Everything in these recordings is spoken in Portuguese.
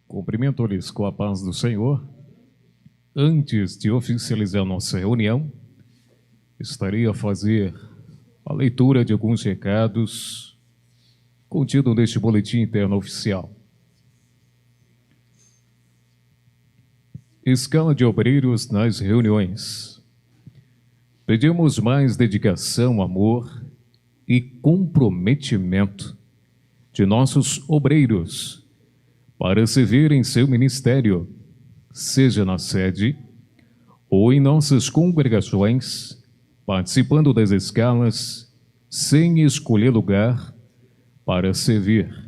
Cumprimento-lhes com a paz do Senhor. Antes de oficializar nossa reunião, estarei a fazer a leitura de alguns recados contidos neste boletim interno oficial. Escala de obreiros nas reuniões. Pedimos mais dedicação, amor e comprometimento de nossos obreiros para servir em seu ministério, seja na sede ou em nossas congregações, participando das escalas, sem escolher lugar para servir.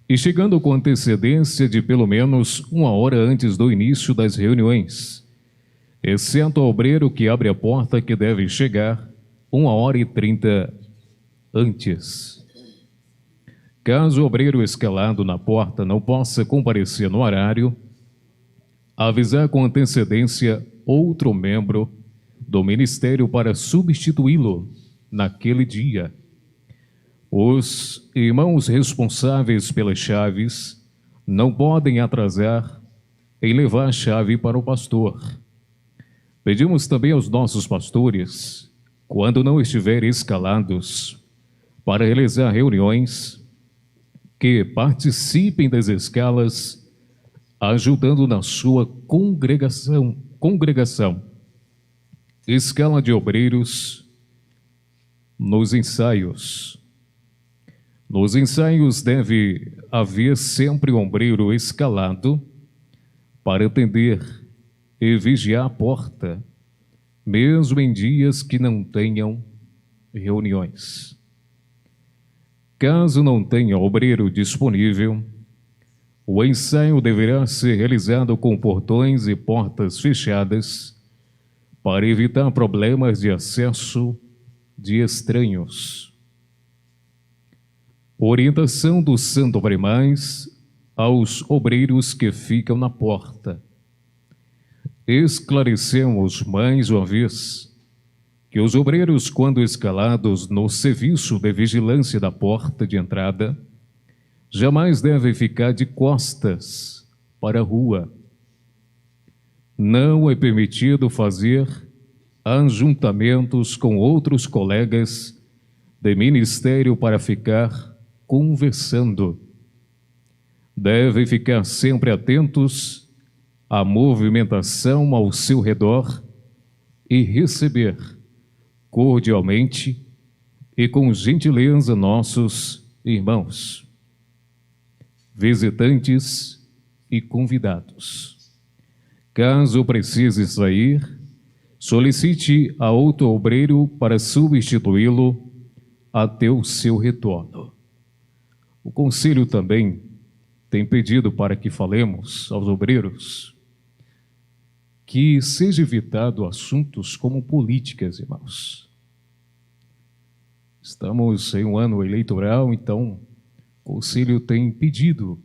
E chegando com antecedência de pelo menos 1 hora antes do início das reuniões, exceto o obreiro que abre a porta, que deve chegar 1h30 antes. Caso o obreiro escalado na porta não possa comparecer no horário, avisar com antecedência outro membro do ministério para substituí-lo naquele dia. Os irmãos responsáveis pelas chaves não podem atrasar em levar a chave para o pastor. Pedimos também aos nossos pastores, quando não estiverem escalados para realizar reuniões, que participem das escalas, ajudando na sua congregação. Escala de obreiros nos ensaios. Nos ensaios deve haver sempre um obreiro escalado para atender e vigiar a porta, mesmo em dias que não tenham reuniões. Caso não tenha obreiro disponível, o ensaio deverá ser realizado com portões e portas fechadas para evitar problemas de acesso de estranhos. Orientação do Santo Primaz aos obreiros que ficam na porta. Esclarecemos mais uma vez que os obreiros, quando escalados no serviço de vigilância da porta de entrada, jamais devem ficar de costas para a rua. Não é permitido fazer ajuntamentos com outros colegas de ministério para ficar conversando. Devem ficar sempre atentos à movimentação ao seu redor e receber cordialmente e com gentileza nossos irmãos, visitantes e convidados. Caso precise sair, solicite a outro obreiro para substituí-lo até o seu retorno. O conselho também tem pedido para que falemos aos obreiros que seja evitado assuntos como políticas, irmãos. Estamos em um ano eleitoral, então o conselho tem pedido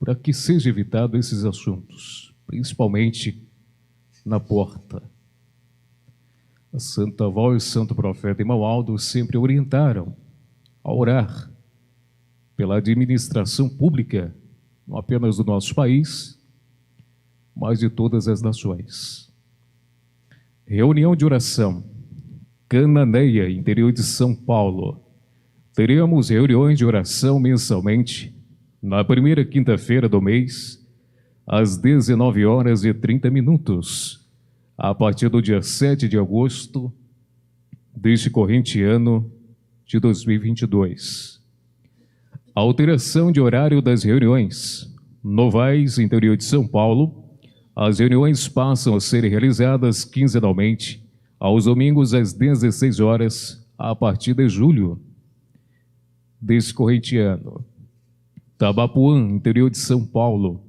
para que seja evitado esses assuntos, principalmente na porta. A Santa Voz, Santo Profeta e Irmão Aldo sempre orientaram a orar pela administração pública, não apenas do nosso país, mas de todas as nações. Reunião de oração, Cananéia, interior de São Paulo. Teremos reuniões de oração mensalmente, na primeira quinta-feira do mês, às 19h30, a partir do dia 7 de agosto deste corrente ano de 2022. Alteração de horário das reuniões. Novais, interior de São Paulo. As reuniões passam a ser realizadas quinzenalmente, aos domingos às 16 horas, a partir de julho deste corrente ano. Tabapuã, interior de São Paulo.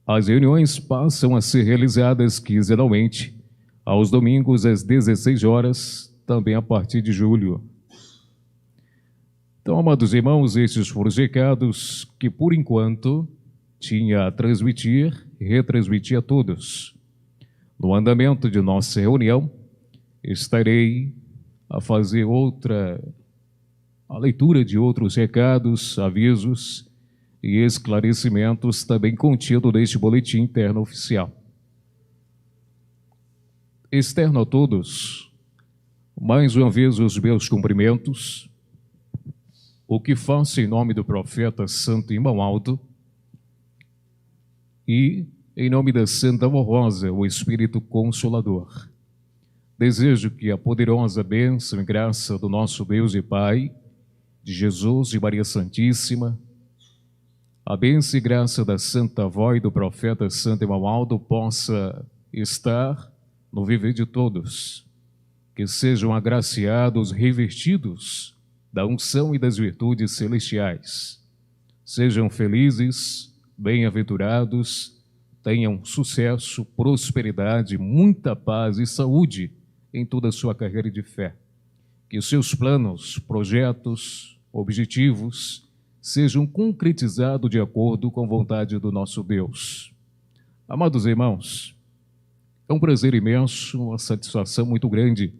As reuniões passam a ser realizadas quinzenalmente, aos domingos às 16 horas, também a partir de julho. Então, amados irmãos, estes foram os recados que, por enquanto, tinha a transmitir retransmitir a todos. No andamento de nossa reunião, estarei a fazer a leitura de outros recados, avisos e esclarecimentos também contidos neste boletim interno oficial. Externo a todos, mais uma vez os meus cumprimentos, o que faço em nome do profeta Santo Irmão Aldo e em nome da Santa Avó Rosa, o Espírito Consolador. Desejo que a poderosa bênção e graça do nosso Deus e Pai, de Jesus e Maria Santíssima, a bênção e graça da Santa Avó e do profeta Santo Irmão Aldo possa estar no viver de todos, que sejam agraciados, revestidos da unção e das virtudes celestiais. Sejam felizes, bem-aventurados, tenham sucesso, prosperidade, muita paz e saúde em toda a sua carreira de fé. Que os seus planos, projetos, objetivos sejam concretizados de acordo com a vontade do nosso Deus. Amados irmãos, é um prazer imenso, uma satisfação muito grande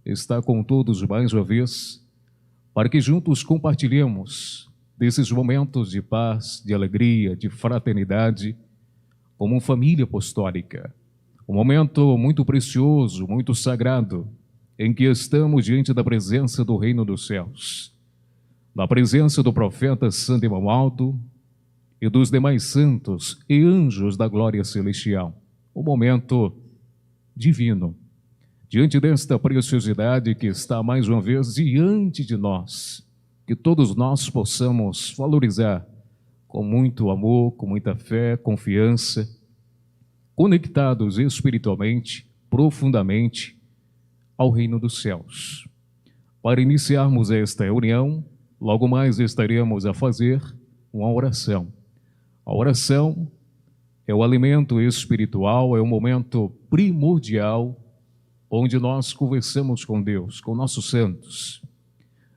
estar com todos mais uma vez, para que juntos compartilhemos desses momentos de paz, de alegria, de fraternidade, como uma família apostólica. Um momento muito precioso, muito sagrado, em que estamos diante da presença do Reino dos Céus, na presença do profeta Santo Irmão Aldo e dos demais santos e anjos da glória celestial. Um momento divino, diante desta preciosidade que está mais uma vez diante de nós, que todos nós possamos valorizar com muito amor, com muita fé, confiança, conectados espiritualmente, profundamente ao reino dos céus. Para iniciarmos esta reunião, logo mais estaremos a fazer uma oração. A oração é o alimento espiritual, é o momento primordial onde nós conversamos com Deus, com nossos santos.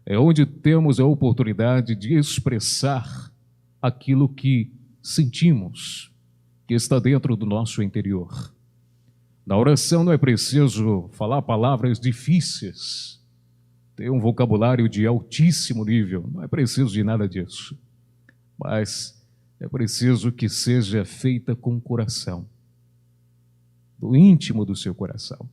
É onde temos a oportunidade de expressar aquilo que sentimos, que está dentro do nosso interior. Na oração não é preciso falar palavras difíceis, ter um vocabulário de altíssimo nível, não é preciso de nada disso. Mas é preciso que seja feita com o coração, do íntimo do seu coração.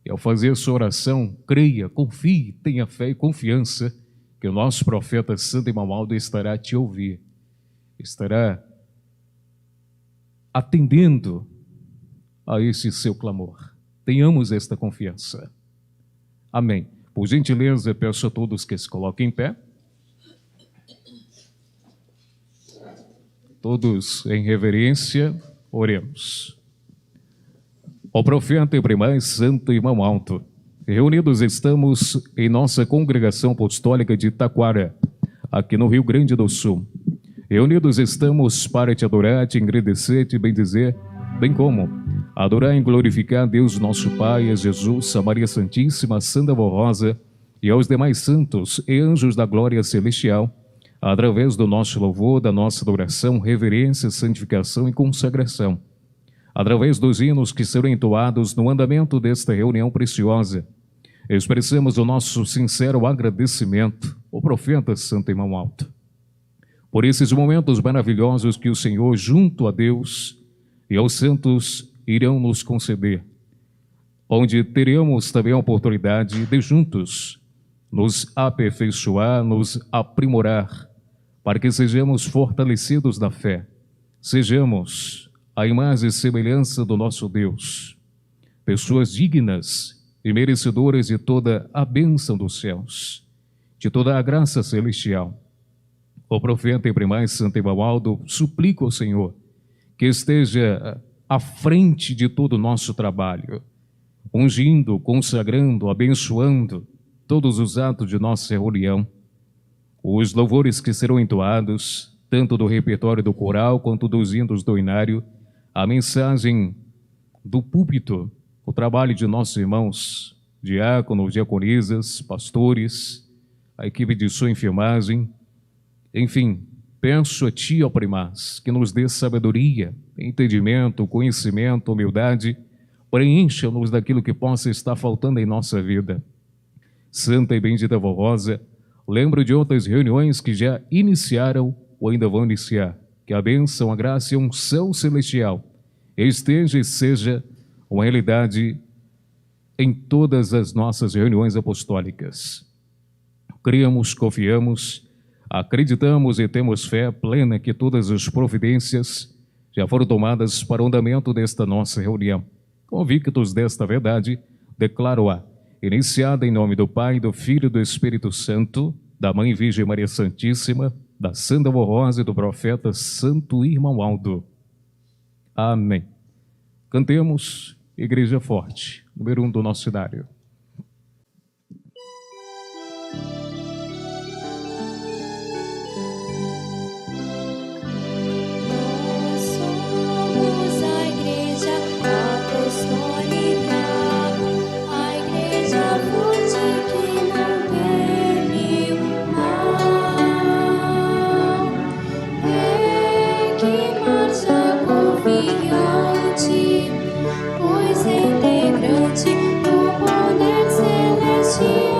E ao fazer sua oração, creia, confie, tenha fé e confiança que o nosso profeta Santo Irmão Aldo estará a te ouvir, estará atendendo a esse seu clamor. Tenhamos esta confiança. Amém. Por gentileza, peço a todos que se coloquem em pé. Todos em reverência, oremos. Ó profeta e primaz Santo Irmão Aldo, reunidos estamos em nossa congregação apostólica de Taquara, aqui no Rio Grande do Sul. Reunidos estamos para te adorar, te agradecer, te bendizer, bem como adorar e glorificar a Deus nosso Pai, a Jesus, a Maria Santíssima, a Santa Avó Rosa e aos demais santos e anjos da glória celestial, através do nosso louvor, da nossa adoração, reverência, santificação e consagração, através dos hinos que serão entoados no andamento desta reunião preciosa. Expressamos o nosso sincero agradecimento ao profeta Santo Irmão Aldo, por esses momentos maravilhosos que o Senhor, junto a Deus e aos santos, irão nos conceder, onde teremos também a oportunidade de juntos nos aperfeiçoar, nos aprimorar, para que sejamos fortalecidos na fé, sejamos a imagem e semelhança do nosso Deus, pessoas dignas e merecedoras de toda a bênção dos céus, de toda a graça celestial. O profeta e primaz Santo Irmão Aldo suplica ao Senhor que esteja à frente de todo o nosso trabalho, ungindo, consagrando, abençoando todos os atos de nossa reunião, os louvores que serão entoados, tanto do repertório do coral quanto dos hinos do inário, a mensagem do púlpito, o trabalho de nossos irmãos, diáconos, diaconisas, pastores, a equipe de som e filmagem, enfim, Peço a Ti, ó Primaz, que nos dê sabedoria, entendimento, conhecimento, humildade, preencha-nos daquilo que possa estar faltando em nossa vida. Santa e bendita Vó Rosa, lembro de outras reuniões que já iniciaram ou ainda vão iniciar. Que a bênção, a graça e a unção celestial esteja e seja uma realidade em todas as nossas reuniões apostólicas. Cremos, confiamos, acreditamos e temos fé plena que todas as providências já foram tomadas para o andamento desta nossa reunião. Convictos desta verdade, declaro-a iniciada em nome do Pai, do Filho e do Espírito Santo, da Mãe Virgem Maria Santíssima, da Santa Vó Rosa e do profeta Santo Irmão Aldo. Amém. Cantemos Igreja Forte, número 1 do nosso cenário. Pois integrante do poder celestial.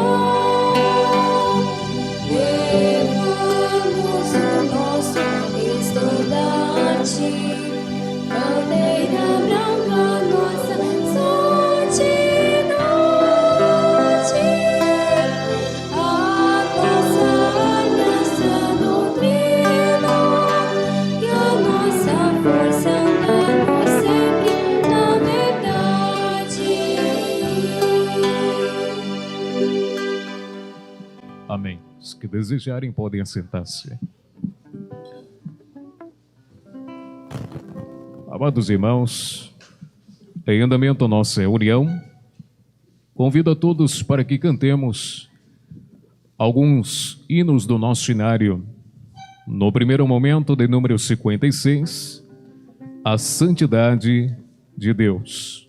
Amém. Os que desejarem podem assentar-se. Amados irmãos, em andamento a nossa reunião, convido a todos para que cantemos alguns hinos do nosso cenário. No primeiro momento, de número 56, a santidade de Deus.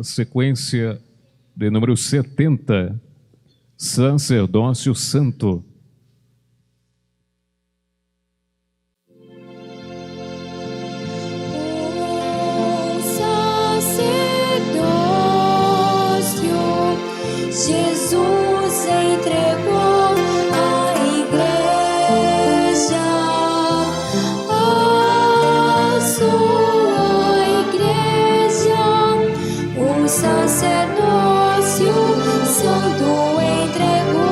Sequência de número 70, Sacerdócio Santo. Jesus entregou a igreja, a sua igreja, o sacerdócio santo entregou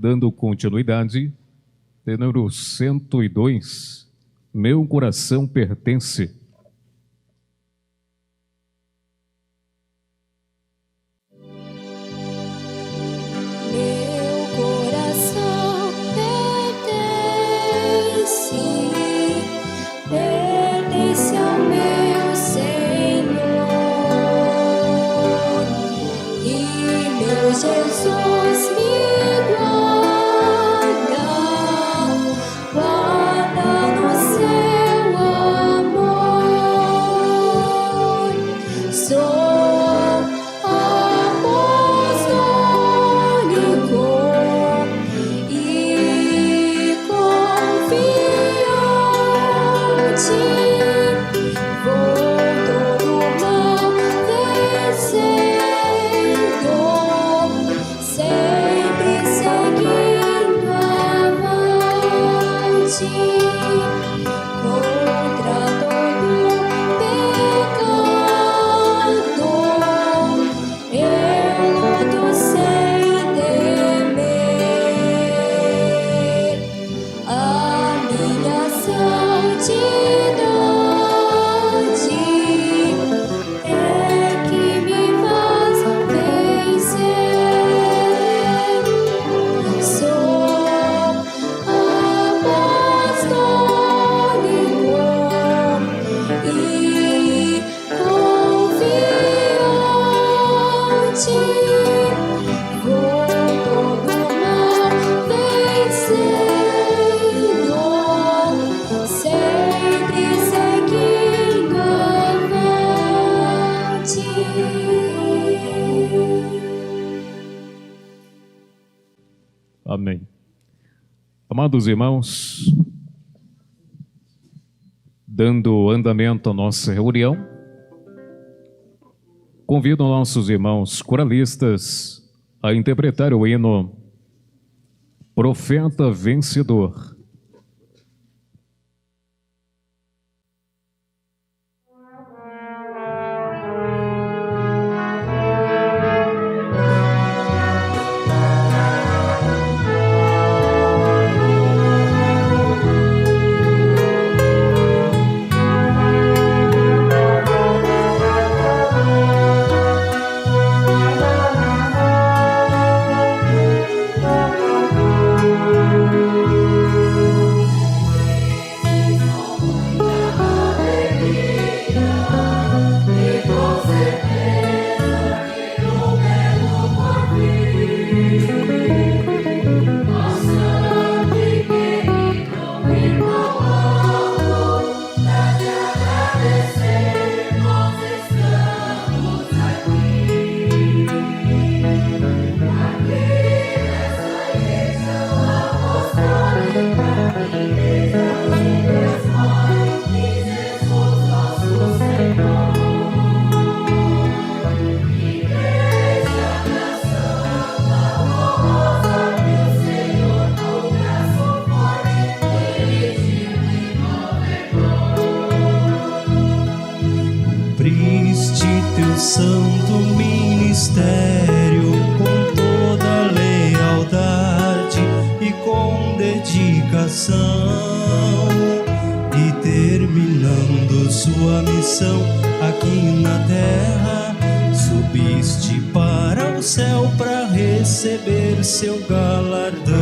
dando continuidade, de número 102, Meu Coração Pertence. Meu coração pertence ao meu Senhor, e meu Jesus me guarda no seu amor. Sou apostólico e confiante, vou todo mal vencendo, sempre seguindo avante, contra todo pecado, eu luto sem temer. A minha santidade é que me faz vencer. Sou apostólico e confiante, vou todo mal vencendo, sempre seguindo avante. Amém. Amados irmãos, dando andamento à nossa reunião, convido nossos irmãos coralistas a interpretar o hino Profeta Vencedor. Cumpriste teu santo ministério com toda lealdade e com dedicação, e terminando sua missão aqui na terra, subiste para o céu para receber seu galardão.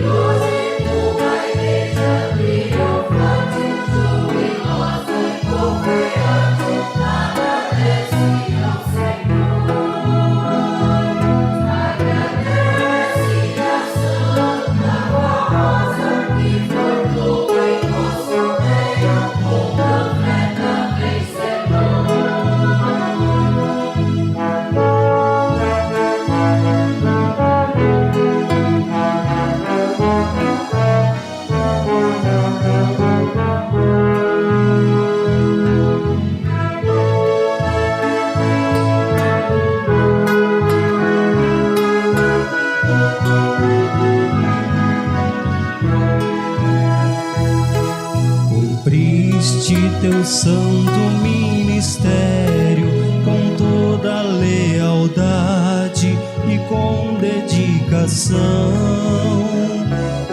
Hoje tua igreja triunfante teu santo ministério com toda lealdade e com dedicação,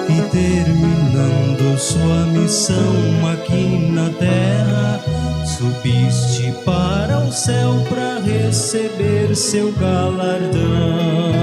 e terminando sua missão aqui na terra, subiste para o céu para receber seu galardão.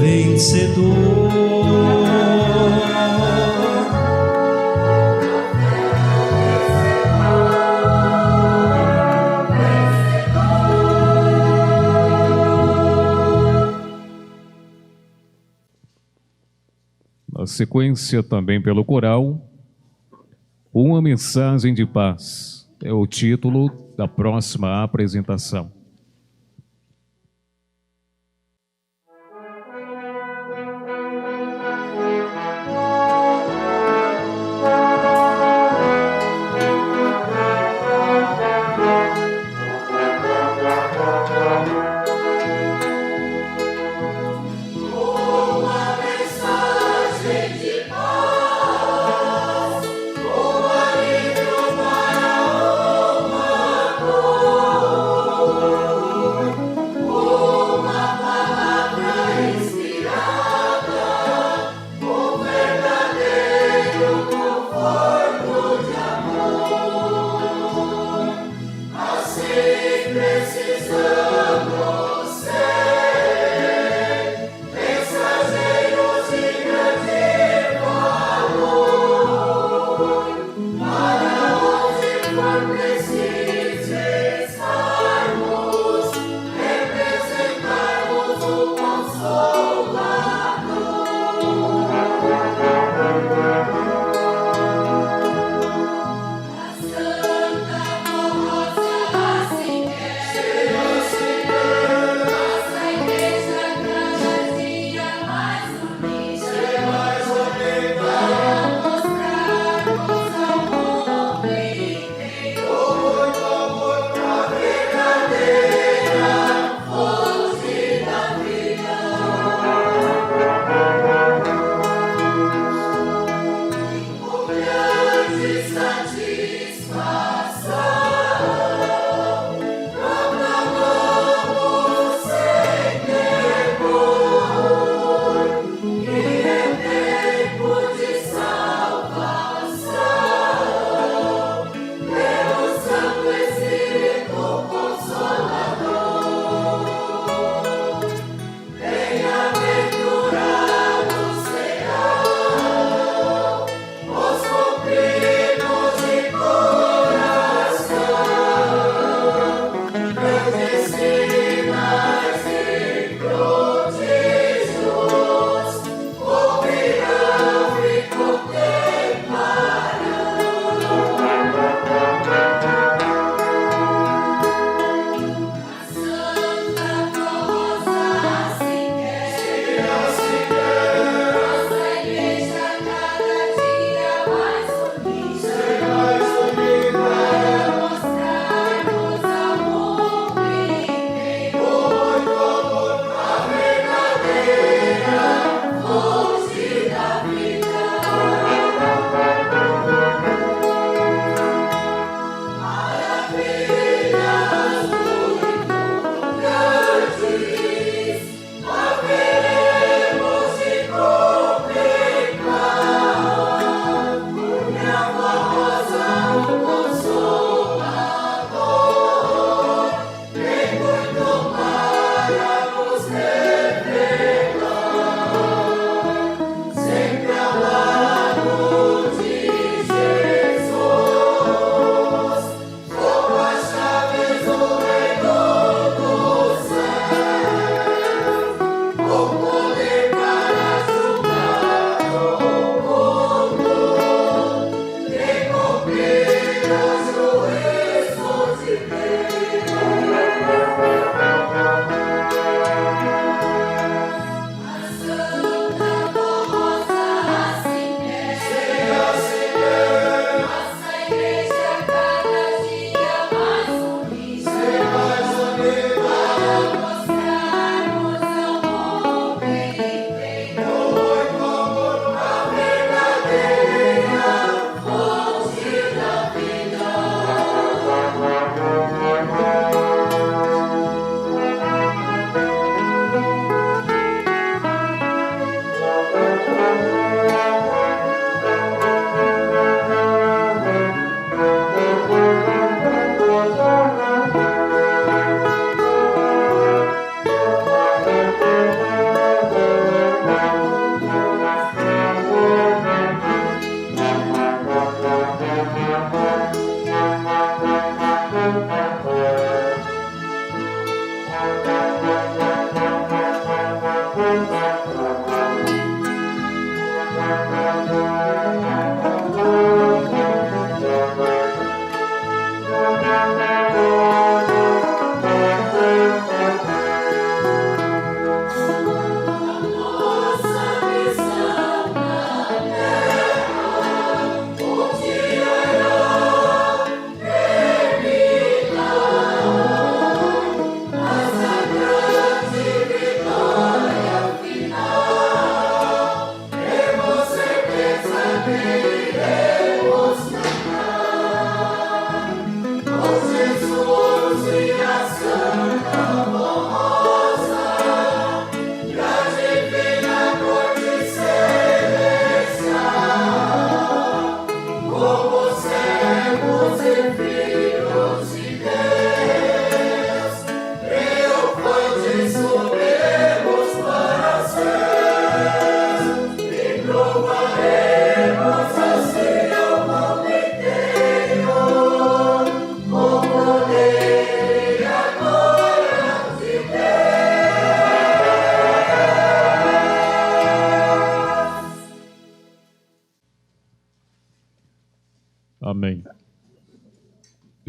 Vencedor, na sequência, também pelo coral, Uma Mensagem de Paz é o título da próxima apresentação.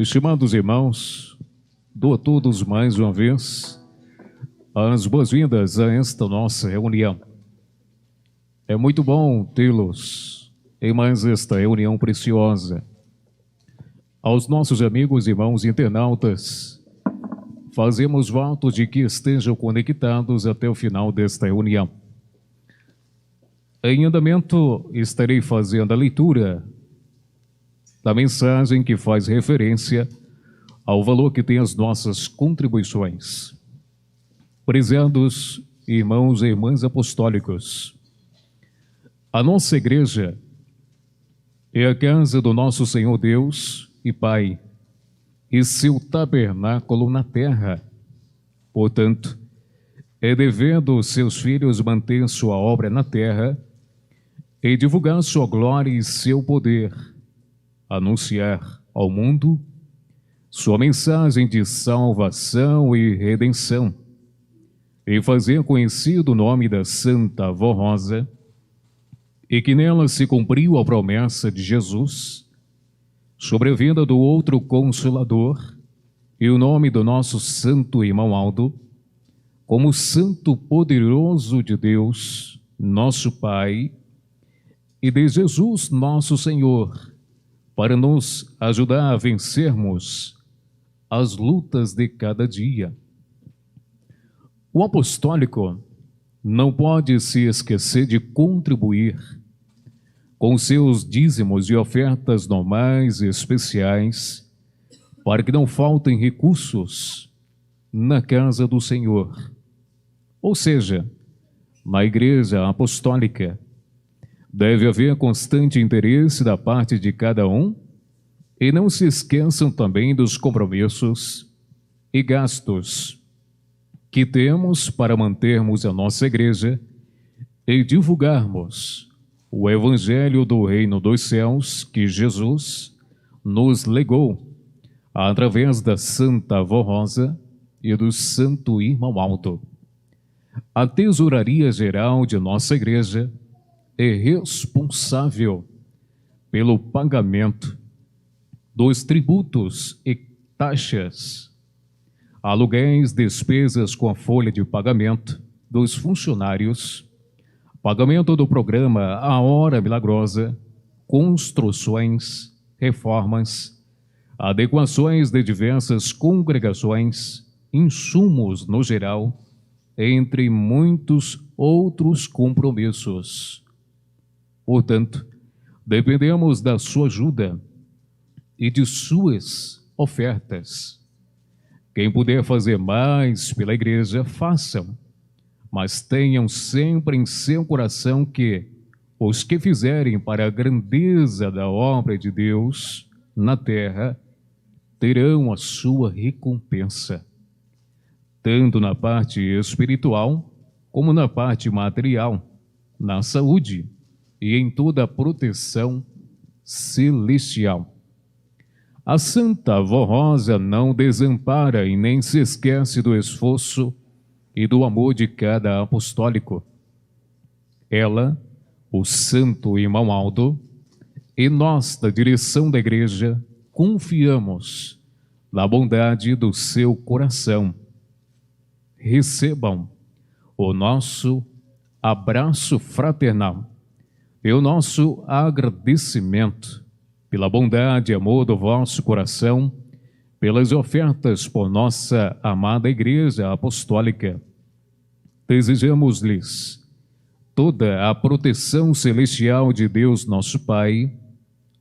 Estimados irmãos, dou a todos mais uma vez as boas-vindas a esta nossa reunião. É muito bom tê-los em mais esta reunião preciosa. Aos nossos amigos e irmãos internautas, fazemos voto de que estejam conectados até o final desta reunião. Em andamento, estarei fazendo a leitura da mensagem que faz referência ao valor que tem as nossas contribuições. Prezados irmãos e irmãs apostólicos, a nossa igreja é a casa do nosso Senhor Deus e Pai, e seu tabernáculo na terra. Portanto, é dever dos seus filhos manter sua obra na terra e divulgar sua glória e seu poder, anunciar ao mundo sua mensagem de salvação e redenção, e fazer conhecido o nome da Santa Avó Rosa, e que nela se cumpriu a promessa de Jesus sobre a vinda do outro Consolador, e o nome do nosso santo irmão Aldo, como santo poderoso de Deus, nosso Pai, e de Jesus, nosso Senhor, para nos ajudar a vencermos as lutas de cada dia. O apostólico não pode se esquecer de contribuir com seus dízimos e ofertas normais e especiais, para que não faltem recursos na casa do Senhor, ou seja, na Igreja Apostólica. Deve haver constante interesse da parte de cada um, e não se esqueçam também dos compromissos e gastos que temos para mantermos a nossa igreja e divulgarmos o Evangelho do Reino dos Céus que Jesus nos legou através da Santa Avó Rosa e do Santo Irmão Aldo. A Tesouraria Geral de nossa igreja é responsável pelo pagamento dos tributos e taxas, aluguéis, despesas com a folha de pagamento dos funcionários, pagamento do programa A Hora Milagrosa, construções, reformas, adequações de diversas congregações, insumos no geral, entre muitos outros compromissos. Portanto, dependemos da sua ajuda e de suas ofertas. Quem puder fazer mais pela igreja, façam, mas tenham sempre em seu coração que os que fizerem para a grandeza da obra de Deus na terra terão a sua recompensa, tanto na parte espiritual como na parte material, na saúde e em toda a proteção celestial. A Santa Avó Rosa não desampara e nem se esquece do esforço e do amor de cada apostólico. Ela, o Santo Irmão Aldo, e nós, da direção da igreja, confiamos na bondade do seu coração. Recebam o nosso abraço fraternal e o nosso agradecimento pela bondade e amor do vosso coração, pelas ofertas por nossa amada Igreja Apostólica. Desejamos-lhes toda a proteção celestial de Deus nosso Pai,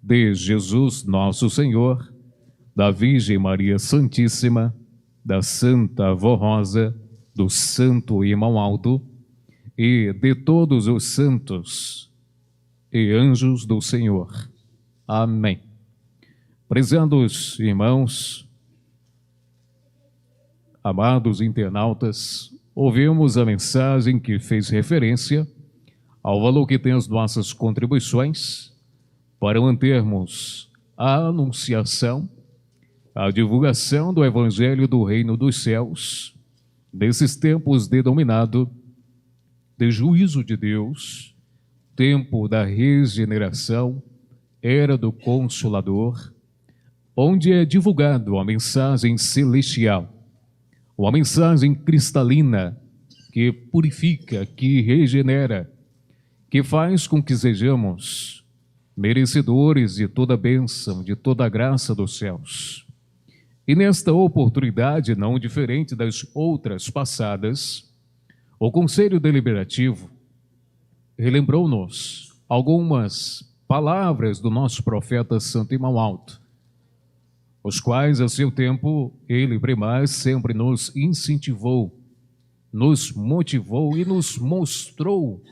de Jesus nosso Senhor, da Virgem Maria Santíssima, da Santa Avó Rosa, do Santo Irmão Aldo e de todos os santos e anjos do Senhor. Amém. Prezados irmãos, amados internautas, ouvimos a mensagem que fez referência ao valor que tem as nossas contribuições para mantermos a anunciação, a divulgação do Evangelho do Reino dos Céus, nesses tempos denominado de juízo de Deus, tempo da regeneração, era do Consolador, onde é divulgado a mensagem celestial, uma mensagem cristalina que purifica, que regenera, que faz com que sejamos merecedores de toda a bênção, de toda a graça dos céus. E nesta oportunidade, não diferente das outras passadas, o Conselho Deliberativo relembrou-nos algumas palavras do nosso profeta Santo Irmão Alto, os quais, a seu tempo, ele, primaz, sempre nos incentivou, nos motivou e nos mostrou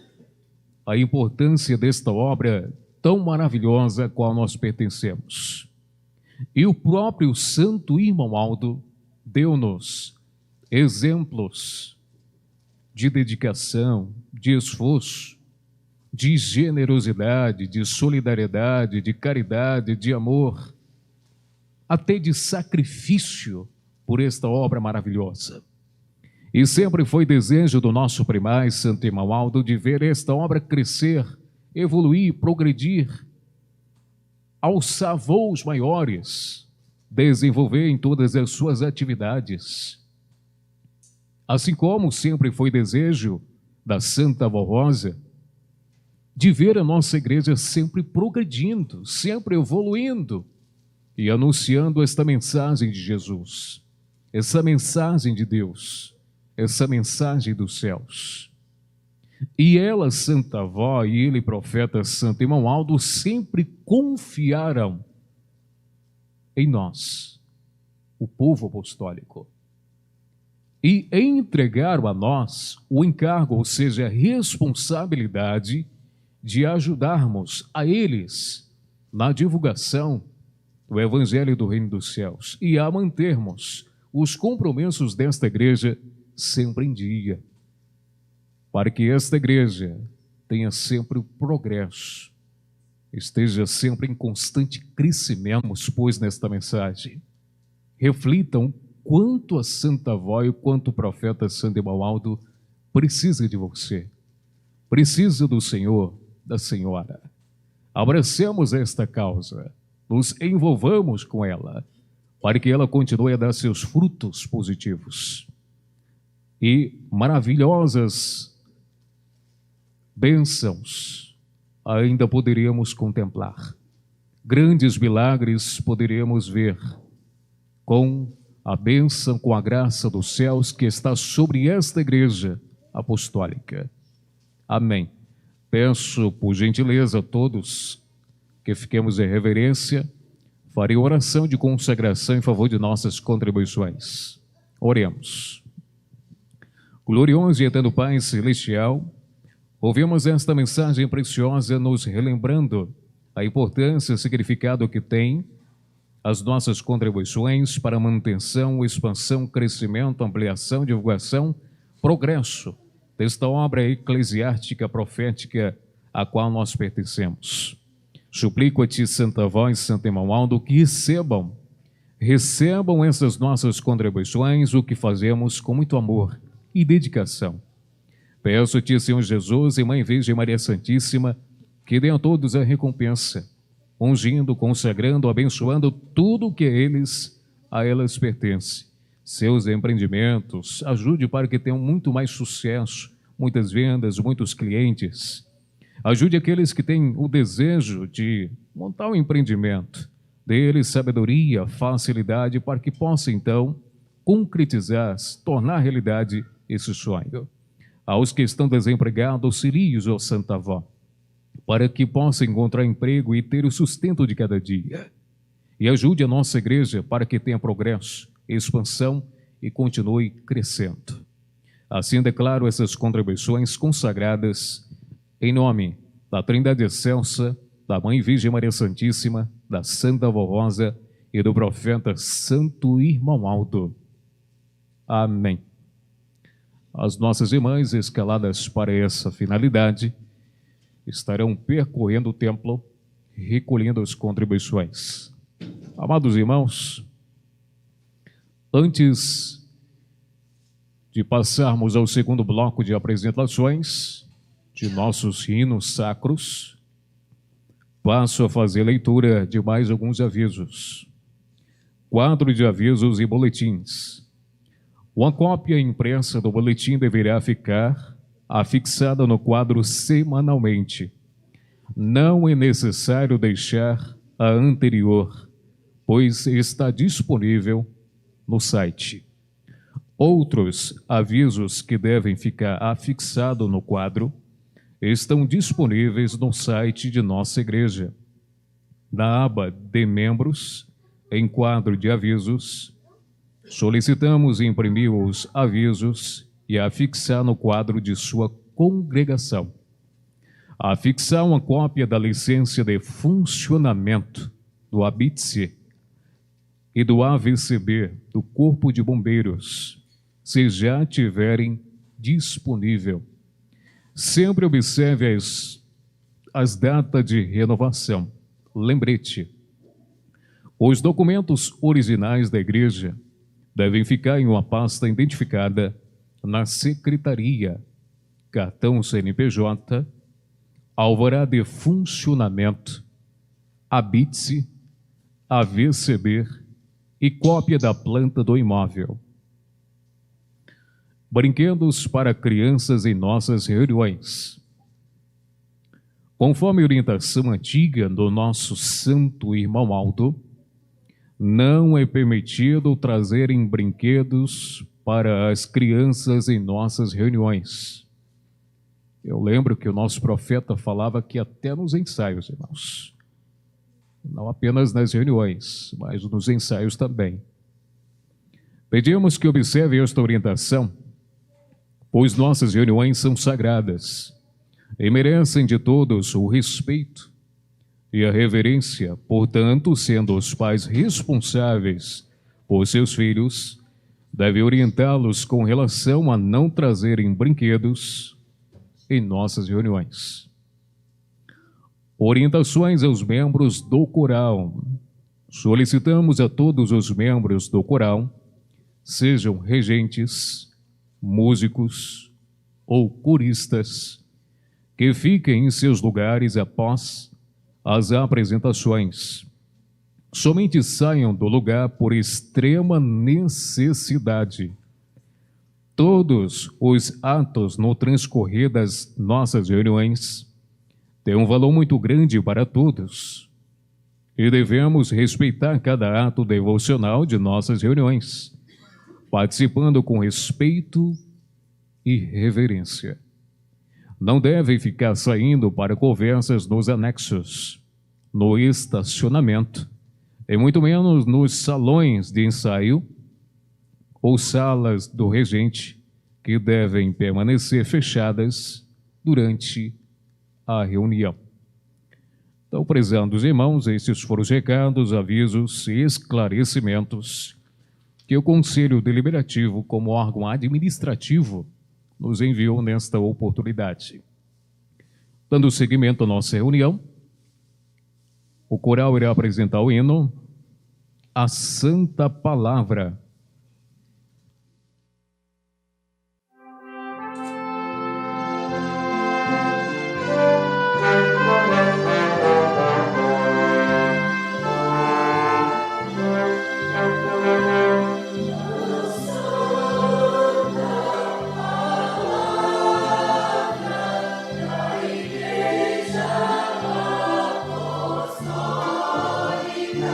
a importância desta obra tão maravilhosa a qual nós pertencemos. E o próprio Santo Irmão Aldo deu-nos exemplos de dedicação, de esforço, de generosidade, de solidariedade, de caridade, de amor, até de sacrifício por esta obra maravilhosa. E sempre foi desejo do nosso primaz, Santo Irmão Aldo, de ver esta obra crescer, evoluir, progredir, alçar voos maiores, desenvolver em todas as suas atividades. Assim como sempre foi desejo da Santa Avó Rosa, de ver a nossa igreja sempre progredindo, sempre evoluindo e anunciando esta mensagem de Jesus, essa mensagem de Deus, essa mensagem dos céus. E ela, Santa Avó, e ele, profeta Santo Irmão Aldo, sempre confiaram em nós, o povo apostólico, e entregaram a nós o encargo, ou seja, a responsabilidade de ajudarmos a eles na divulgação do Evangelho do Reino dos Céus e a mantermos os compromissos desta igreja sempre em dia, para que esta igreja tenha sempre o progresso, esteja sempre em constante crescimento, pois nesta mensagem reflitam quanto a Santa Avó e quanto o profeta Santo Irmão Aldo precisa de você, precisa do Senhor, da Senhora. Abracemos esta causa, nos envolvamos com ela, para que ela continue a dar seus frutos positivos. E maravilhosas bênçãos ainda poderíamos contemplar. Grandes milagres poderíamos ver com a bênção, com a graça dos céus que está sobre esta igreja apostólica. Amém. Peço, por gentileza, a todos que fiquemos em reverência, farei oração de consagração em favor de nossas contribuições. Oremos. Glorioso e eterno Pai Celestial, ouvimos esta mensagem preciosa nos relembrando a importância e o significado que tem as nossas contribuições para a manutenção, expansão, crescimento, ampliação, divulgação, progresso desta obra eclesiástica profética a qual nós pertencemos. Suplico a Ti, Santa Avó e Santo Irmão Aldo, que recebam essas nossas contribuições, o que fazemos com muito amor e dedicação. Peço a Ti, Senhor Jesus e Mãe Virgem Maria Santíssima, que dê a todos a recompensa, ungindo, consagrando, abençoando tudo que a elas pertence. Seus empreendimentos, ajude para que tenham muito mais sucesso, muitas vendas, muitos clientes. Ajude aqueles que têm o desejo de montar um empreendimento. Dê-lhes sabedoria, facilidade, para que possa, então, concretizar, tornar realidade esse sonho. Aos que estão desempregados, auxilie-os, ó Santa Avó, para que possa encontrar emprego e ter o sustento de cada dia. E ajude a nossa igreja para que tenha progresso, expansão e continue crescendo. Assim declaro essas contribuições consagradas em nome da Trindade Excelsa, da Mãe Virgem Maria Santíssima, da Santa Avó Rosa e do profeta Santo Irmão Aldo. Amém. As nossas irmãs escaladas para essa finalidade estarão percorrendo o templo, recolhendo as contribuições. Amados irmãos, antes de passarmos ao segundo bloco de apresentações de nossos hinos sacros, passo a fazer leitura de mais alguns avisos. Quadro de avisos e boletins. Uma cópia impressa do boletim deverá ficar afixada no quadro semanalmente. Não é necessário deixar a anterior, pois está disponível no site. Outros avisos que devem ficar afixados no quadro estão disponíveis no site de nossa igreja. Na aba de membros, em quadro de avisos, solicitamos imprimir os avisos e afixar no quadro de sua congregação. Afixar uma cópia da licença de funcionamento do ABITSE e do AVCB do Corpo de Bombeiros, se já tiverem disponível. Sempre observe as datas de renovação. Lembrete: os documentos originais da igreja devem ficar em uma pasta identificada na secretaria, cartão CNPJ, alvará de funcionamento, ABITSE, AVCB e cópia da planta do imóvel. Brinquedos para crianças em nossas reuniões. Conforme a orientação antiga do nosso santo irmão Aldo, não é permitido trazerem brinquedos para as crianças em nossas reuniões. Eu lembro que o nosso profeta falava que até nos ensaios, irmãos. Não apenas nas reuniões, mas nos ensaios também. Pedimos que observem esta orientação, pois nossas reuniões são sagradas e merecem de todos o respeito e a reverência. Portanto, sendo os pais responsáveis por seus filhos, devem orientá-los com relação a não trazerem brinquedos em nossas reuniões. Orientações aos membros do coral. Solicitamos a todos os membros do coral, sejam regentes, músicos ou coristas, que fiquem em seus lugares após as apresentações. Somente saiam do lugar por extrema necessidade. Todos os atos no transcorrer das nossas reuniões têm um valor muito grande para todos e devemos respeitar cada ato devocional de nossas reuniões, participando com respeito e reverência. Não devem ficar saindo para conversas nos anexos, no estacionamento, e muito menos nos salões de ensaio ou salas do regente, que devem permanecer fechadas durante a reunião. Então, prezados irmãos, esses foram os recados, avisos e esclarecimentos que o Conselho Deliberativo, como órgão administrativo, nos enviou nesta oportunidade. Dando seguimento à nossa reunião, o coral irá apresentar o hino A Santa Palavra. Apostólica,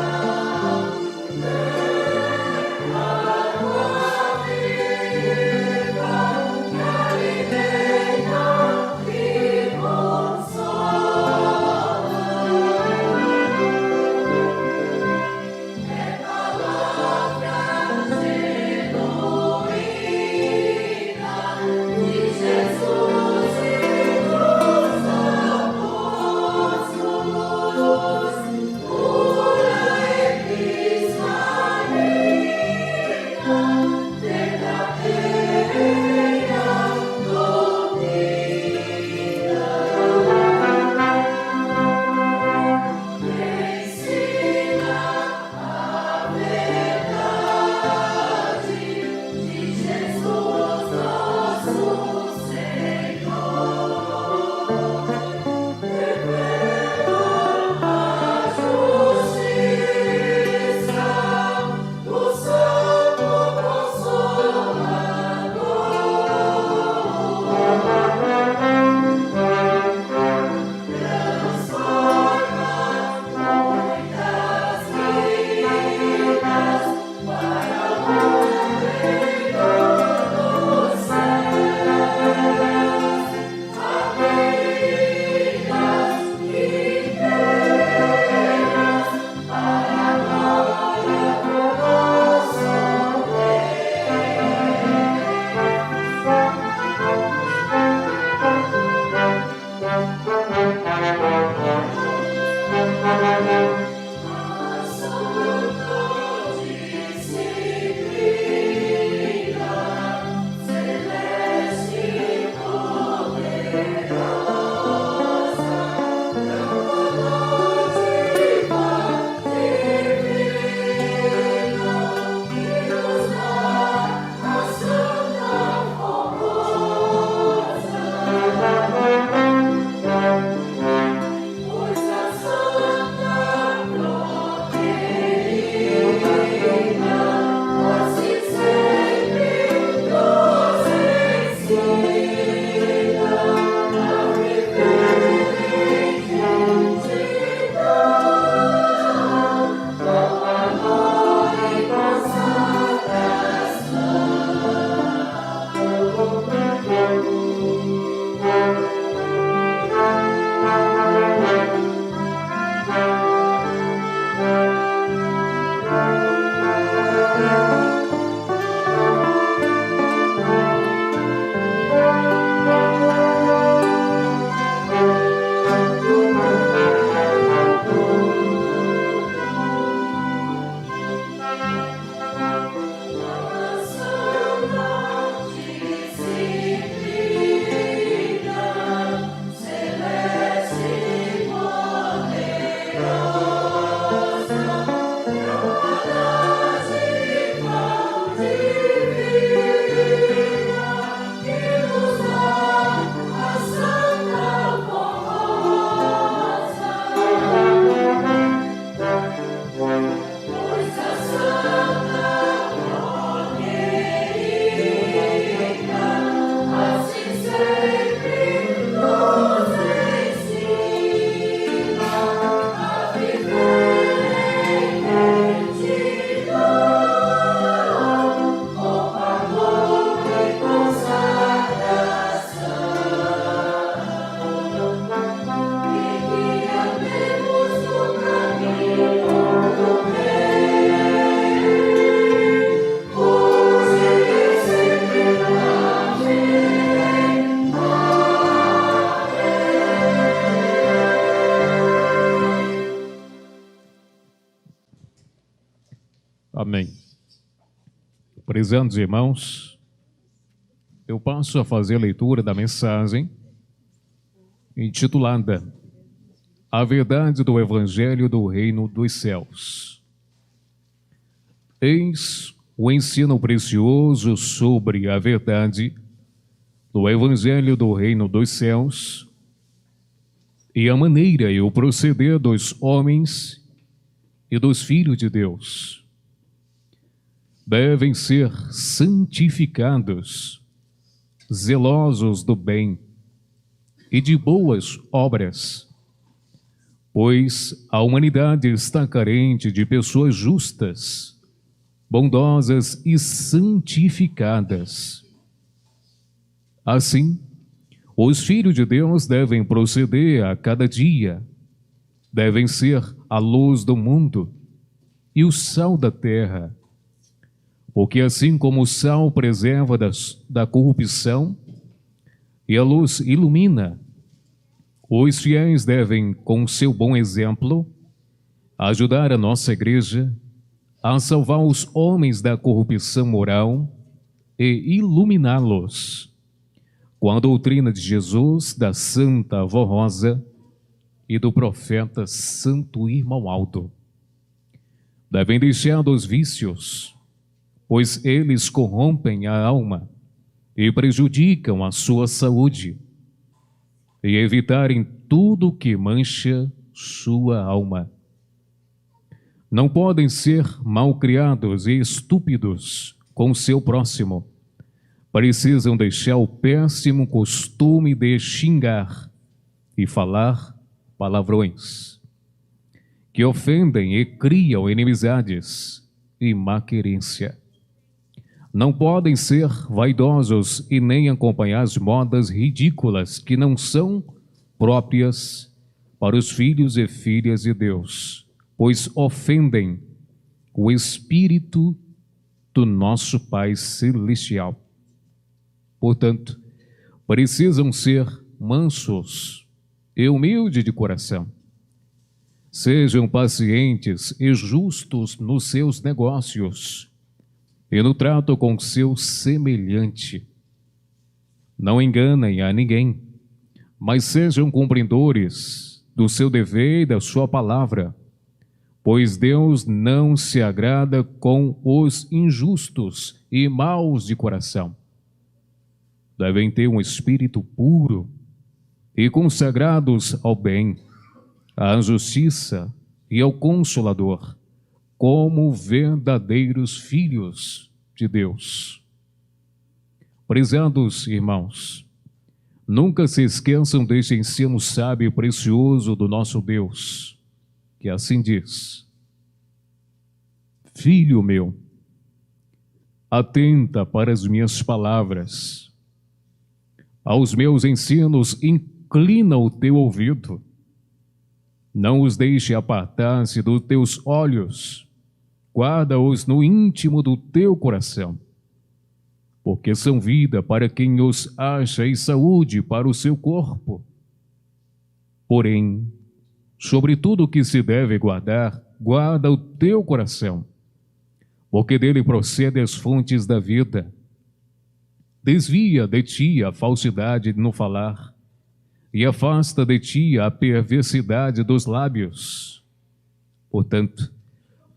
Prezados irmãos, eu passo a fazer a leitura da mensagem intitulada A Verdade do Evangelho do Reino dos Céus. Eis o ensino precioso sobre a verdade do Evangelho do Reino dos Céus e a maneira e o proceder dos homens e dos filhos de Deus. Devem ser santificados, zelosos do bem e de boas obras, pois a humanidade está carente de pessoas justas, bondosas e santificadas. Assim, os filhos de Deus devem proceder a cada dia, devem ser a luz do mundo e o sal da terra, porque assim como o sal preserva da corrupção e a luz ilumina, os fiéis devem, com seu bom exemplo, ajudar a nossa igreja a salvar os homens da corrupção moral e iluminá-los com a doutrina de Jesus, da Santa Avó Rosa e do profeta Santo Irmão Aldo. Devem deixar dos vícios, pois eles corrompem a alma e prejudicam a sua saúde, e evitarem tudo que mancha sua alma. Não podem ser malcriados e estúpidos com seu próximo. Precisam deixar o péssimo costume de xingar e falar palavrões, que ofendem e criam inimizades e maquerência. Não podem ser vaidosos e nem acompanhar as modas ridículas que não são próprias para os filhos e filhas de Deus, pois ofendem o Espírito do nosso Pai Celestial. Portanto, precisam ser mansos e humildes de coração. Sejam pacientes e justos nos seus negócios e no trato com seu semelhante. Não enganem a ninguém, mas sejam cumpridores do seu dever e da sua palavra, pois Deus não se agrada com os injustos e maus de coração. Devem ter um espírito puro e consagrados ao bem, à justiça e ao Consolador, como verdadeiros filhos de Deus. Prezados irmãos, nunca se esqueçam deste ensino sábio e precioso do nosso Deus, que assim diz: Filho meu, atenta para as minhas palavras, aos meus ensinos inclina o teu ouvido, não os deixe apartar-se dos teus olhos, guarda-os no íntimo do teu coração, porque são vida para quem os acha e saúde para o seu corpo. Porém, sobre tudo o que se deve guardar, guarda o teu coração, porque dele procedem as fontes da vida. Desvia de ti a falsidade no falar, e afasta de ti a perversidade dos lábios. Portanto,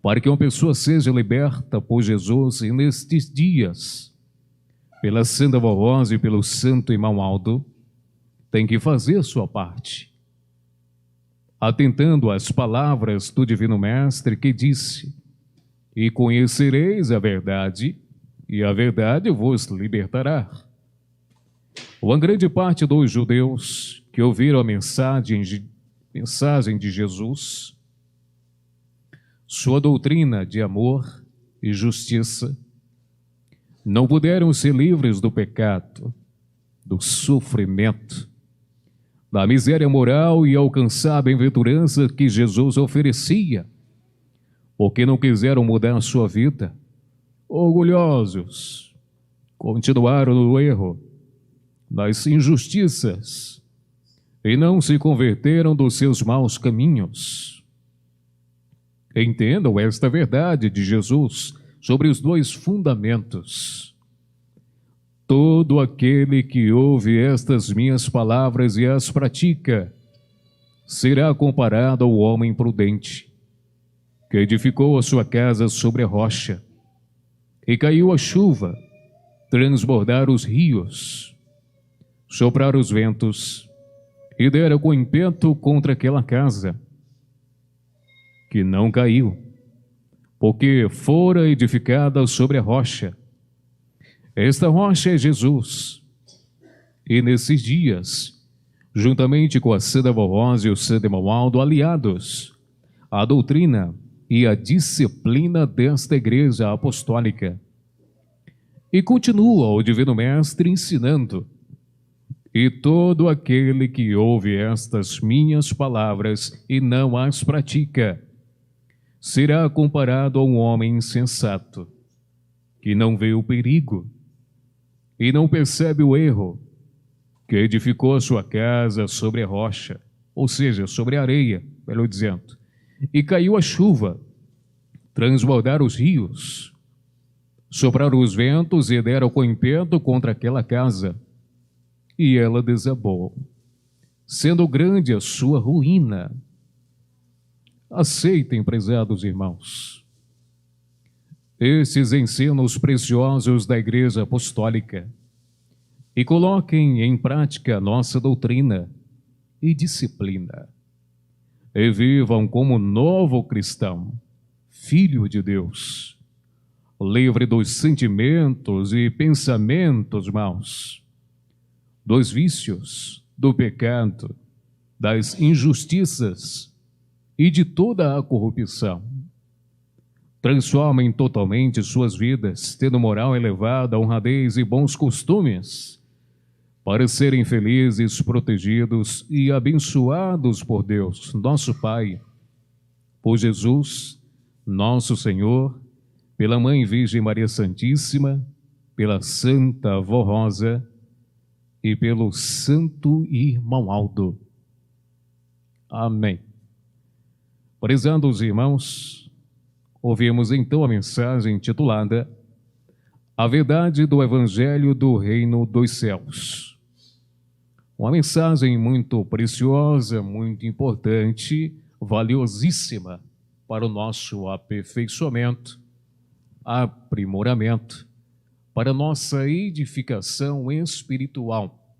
para que uma pessoa seja liberta por Jesus e nestes dias, pela Santa Avó Rosa e pelo Santo Irmão Aldo, tem que fazer sua parte, atentando às palavras do Divino Mestre que disse: E conhecereis a verdade, e a verdade vos libertará. Uma grande parte dos judeus que ouviram a mensagem de Jesus, sua doutrina de amor e justiça, não puderam ser livres do pecado, do sofrimento, da miséria moral e alcançar a bem-aventurança que Jesus oferecia, porque não quiseram mudar a sua vida. Orgulhosos, continuaram no erro, nas injustiças, e não se converteram dos seus maus caminhos. Entendam esta verdade de Jesus sobre os dois fundamentos. Todo aquele que ouve estas minhas palavras e as pratica, será comparado ao homem prudente, que edificou a sua casa sobre a rocha, e caiu a chuva, transbordar os rios, soprar os ventos, e dera com ímpeto contra aquela casa, que não caiu, porque fora edificada sobre a rocha. Esta rocha é Jesus. E nesses dias, juntamente com a Santa Vorrosa e o Santo Emaldo, aliados à doutrina e à disciplina desta igreja apostólica. E continua o Divino Mestre ensinando: e todo aquele que ouve estas minhas palavras e não as pratica, será comparado a um homem insensato, que não vê o perigo e não percebe o erro, que edificou a sua casa sobre a rocha, ou seja, sobre a areia, melhor dizendo, e caiu a chuva, transbordar os rios, sopraram os ventos e deram com ímpeto contra aquela casa, e ela desabou, sendo grande a sua ruína. Aceitem, prezados irmãos, esses ensinos preciosos da Igreja Apostólica e coloquem em prática a nossa doutrina e disciplina, e vivam como novo cristão, filho de Deus, livre dos sentimentos e pensamentos maus, dos vícios, do pecado, das injustiças e de toda a corrupção. Transformem totalmente suas vidas, tendo moral elevada, honradez e bons costumes, para serem felizes, protegidos e abençoados por Deus, nosso Pai, por Jesus, nosso Senhor, pela Mãe Virgem Maria Santíssima, pela Santa Vorrosa e pelo Santo Irmão Aldo. Amém. Prezados irmãos, ouvimos então a mensagem intitulada A Verdade do Evangelho do Reino dos Céus. Uma mensagem muito preciosa, muito importante, valiosíssima para o nosso aperfeiçoamento, aprimoramento, para nossa edificação espiritual,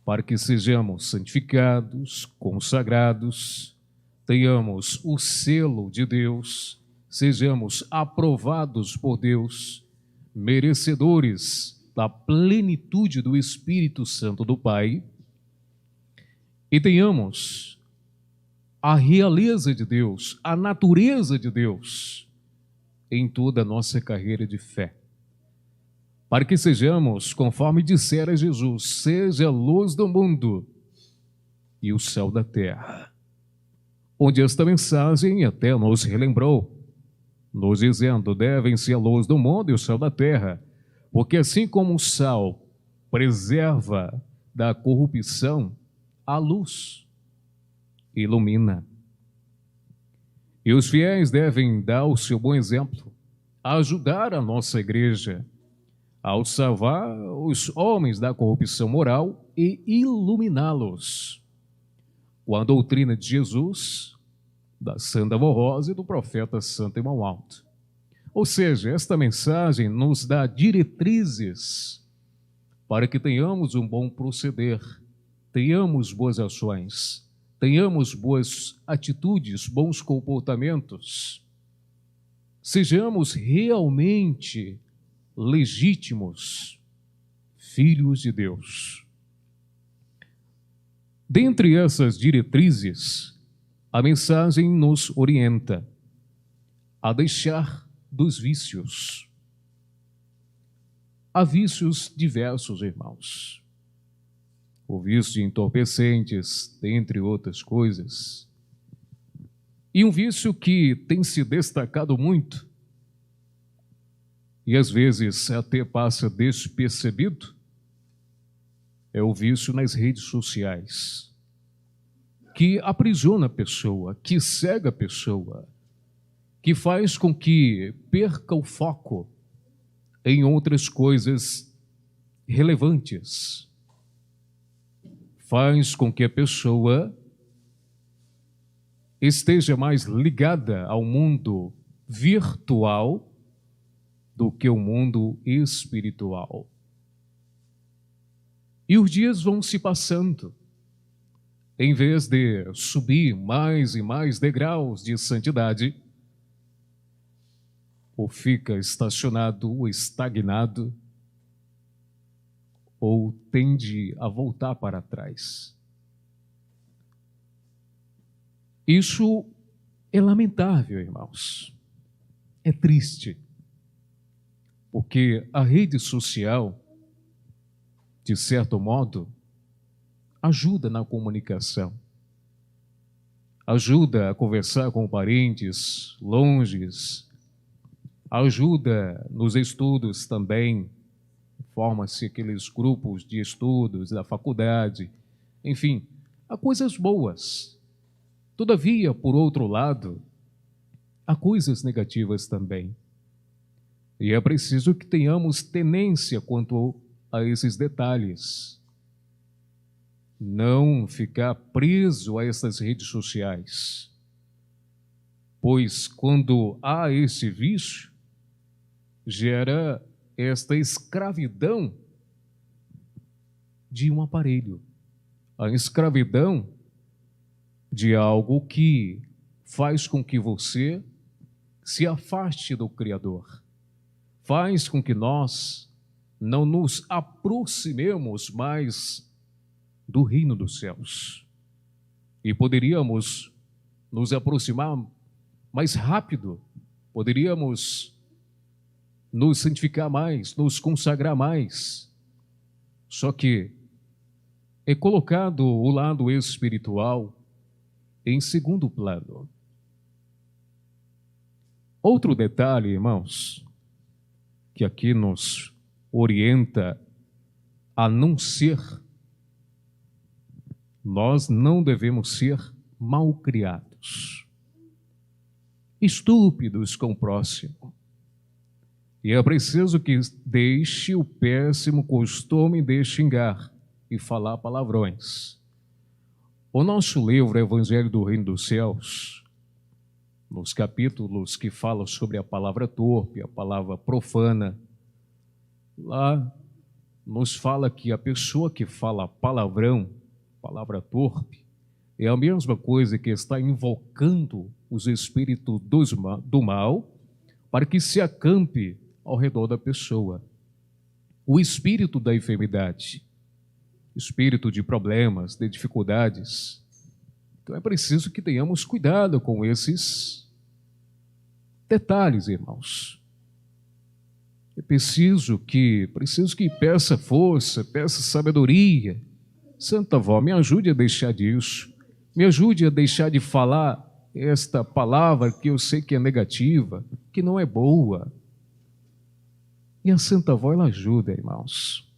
para que sejamos santificados, consagrados, tenhamos o selo de Deus, sejamos aprovados por Deus, merecedores da plenitude do Espírito Santo do Pai, e tenhamos a realeza de Deus, a natureza de Deus em toda a nossa carreira de fé. Para que sejamos, conforme dissera Jesus, seja a luz do mundo e o céu da terra. Onde esta mensagem até nos relembrou, nos dizendo, devem ser a luz do mundo e o céu da terra, porque assim como o sal preserva da corrupção, a luz ilumina. E os fiéis devem dar o seu bom exemplo, ajudar a nossa igreja ao salvar os homens da corrupção moral e iluminá-los com a doutrina de Jesus, da Santa Vorrosa e do profeta Santo Emaldo. Ou seja, esta mensagem nos dá diretrizes para que tenhamos um bom proceder, tenhamos boas ações, tenhamos boas atitudes, bons comportamentos, sejamos realmente legítimos filhos de Deus. Dentre essas diretrizes, a mensagem nos orienta a deixar dos vícios. Há vícios diversos, irmãos. O vício de entorpecentes, dentre outras coisas. E um vício que tem se destacado muito, e às vezes até passa despercebido, é o vício nas redes sociais, que aprisiona a pessoa, que cega a pessoa, que faz com que perca o foco em outras coisas relevantes. Faz com que a pessoa esteja mais ligada ao mundo virtual do que o mundo espiritual. E os dias vão se passando. Em vez de subir mais e mais degraus de santidade, ou fica estacionado, ou estagnado, ou tende a voltar para trás. Isso é lamentável, irmãos. É triste. Porque a rede social, de certo modo, ajuda na comunicação. Ajuda a conversar com parentes longes. Ajuda nos estudos também. Forma-se aqueles grupos de estudos da faculdade. Enfim, há coisas boas. Todavia, por outro lado, há coisas negativas também. E é preciso que tenhamos tenência quanto a esses detalhes. Não ficar preso a essas redes sociais. Pois quando há esse vício, gera esta escravidão de um aparelho. A escravidão de algo que faz com que você se afaste do Criador. Faz com que nós não nos aproximemos mais do reino dos céus. E poderíamos nos aproximar mais rápido, poderíamos nos santificar mais, nos consagrar mais. Só que é colocado o lado espiritual em segundo plano. Outro detalhe, irmãos, que aqui nos orienta a não ser, nós não devemos ser malcriados, estúpidos com o próximo. E é preciso que deixe o péssimo costume de xingar e falar palavrões. O nosso livro Evangelho do Reino dos Céus, nos capítulos que falam sobre a palavra torpe, a palavra profana, lá nos fala que a pessoa que fala palavrão, palavra torpe, é a mesma coisa que está invocando os espíritos do mal para que se acampe ao redor da pessoa. O espírito da enfermidade, espírito de problemas, de dificuldades. Então é preciso que tenhamos cuidado com esses detalhes, irmãos. É preciso que peça força, peça sabedoria. Santa Avó, me ajude a deixar disso. Me ajude a deixar de falar esta palavra que eu sei que é negativa, que não é boa. E a Santa Avó, ela ajuda, irmãos.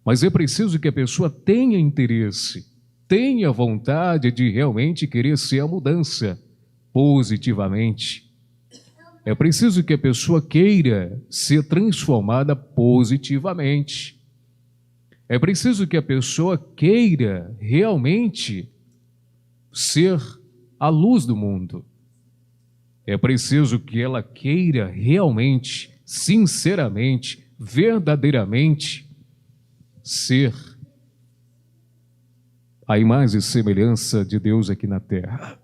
Mas é preciso que a pessoa tenha interesse, tenha vontade de realmente querer ser a mudança positivamente. É preciso que a pessoa queira ser transformada positivamente. É preciso que a pessoa queira realmente ser a luz do mundo. É preciso que ela queira realmente, sinceramente, verdadeiramente ser a imagem e semelhança de Deus aqui na terra.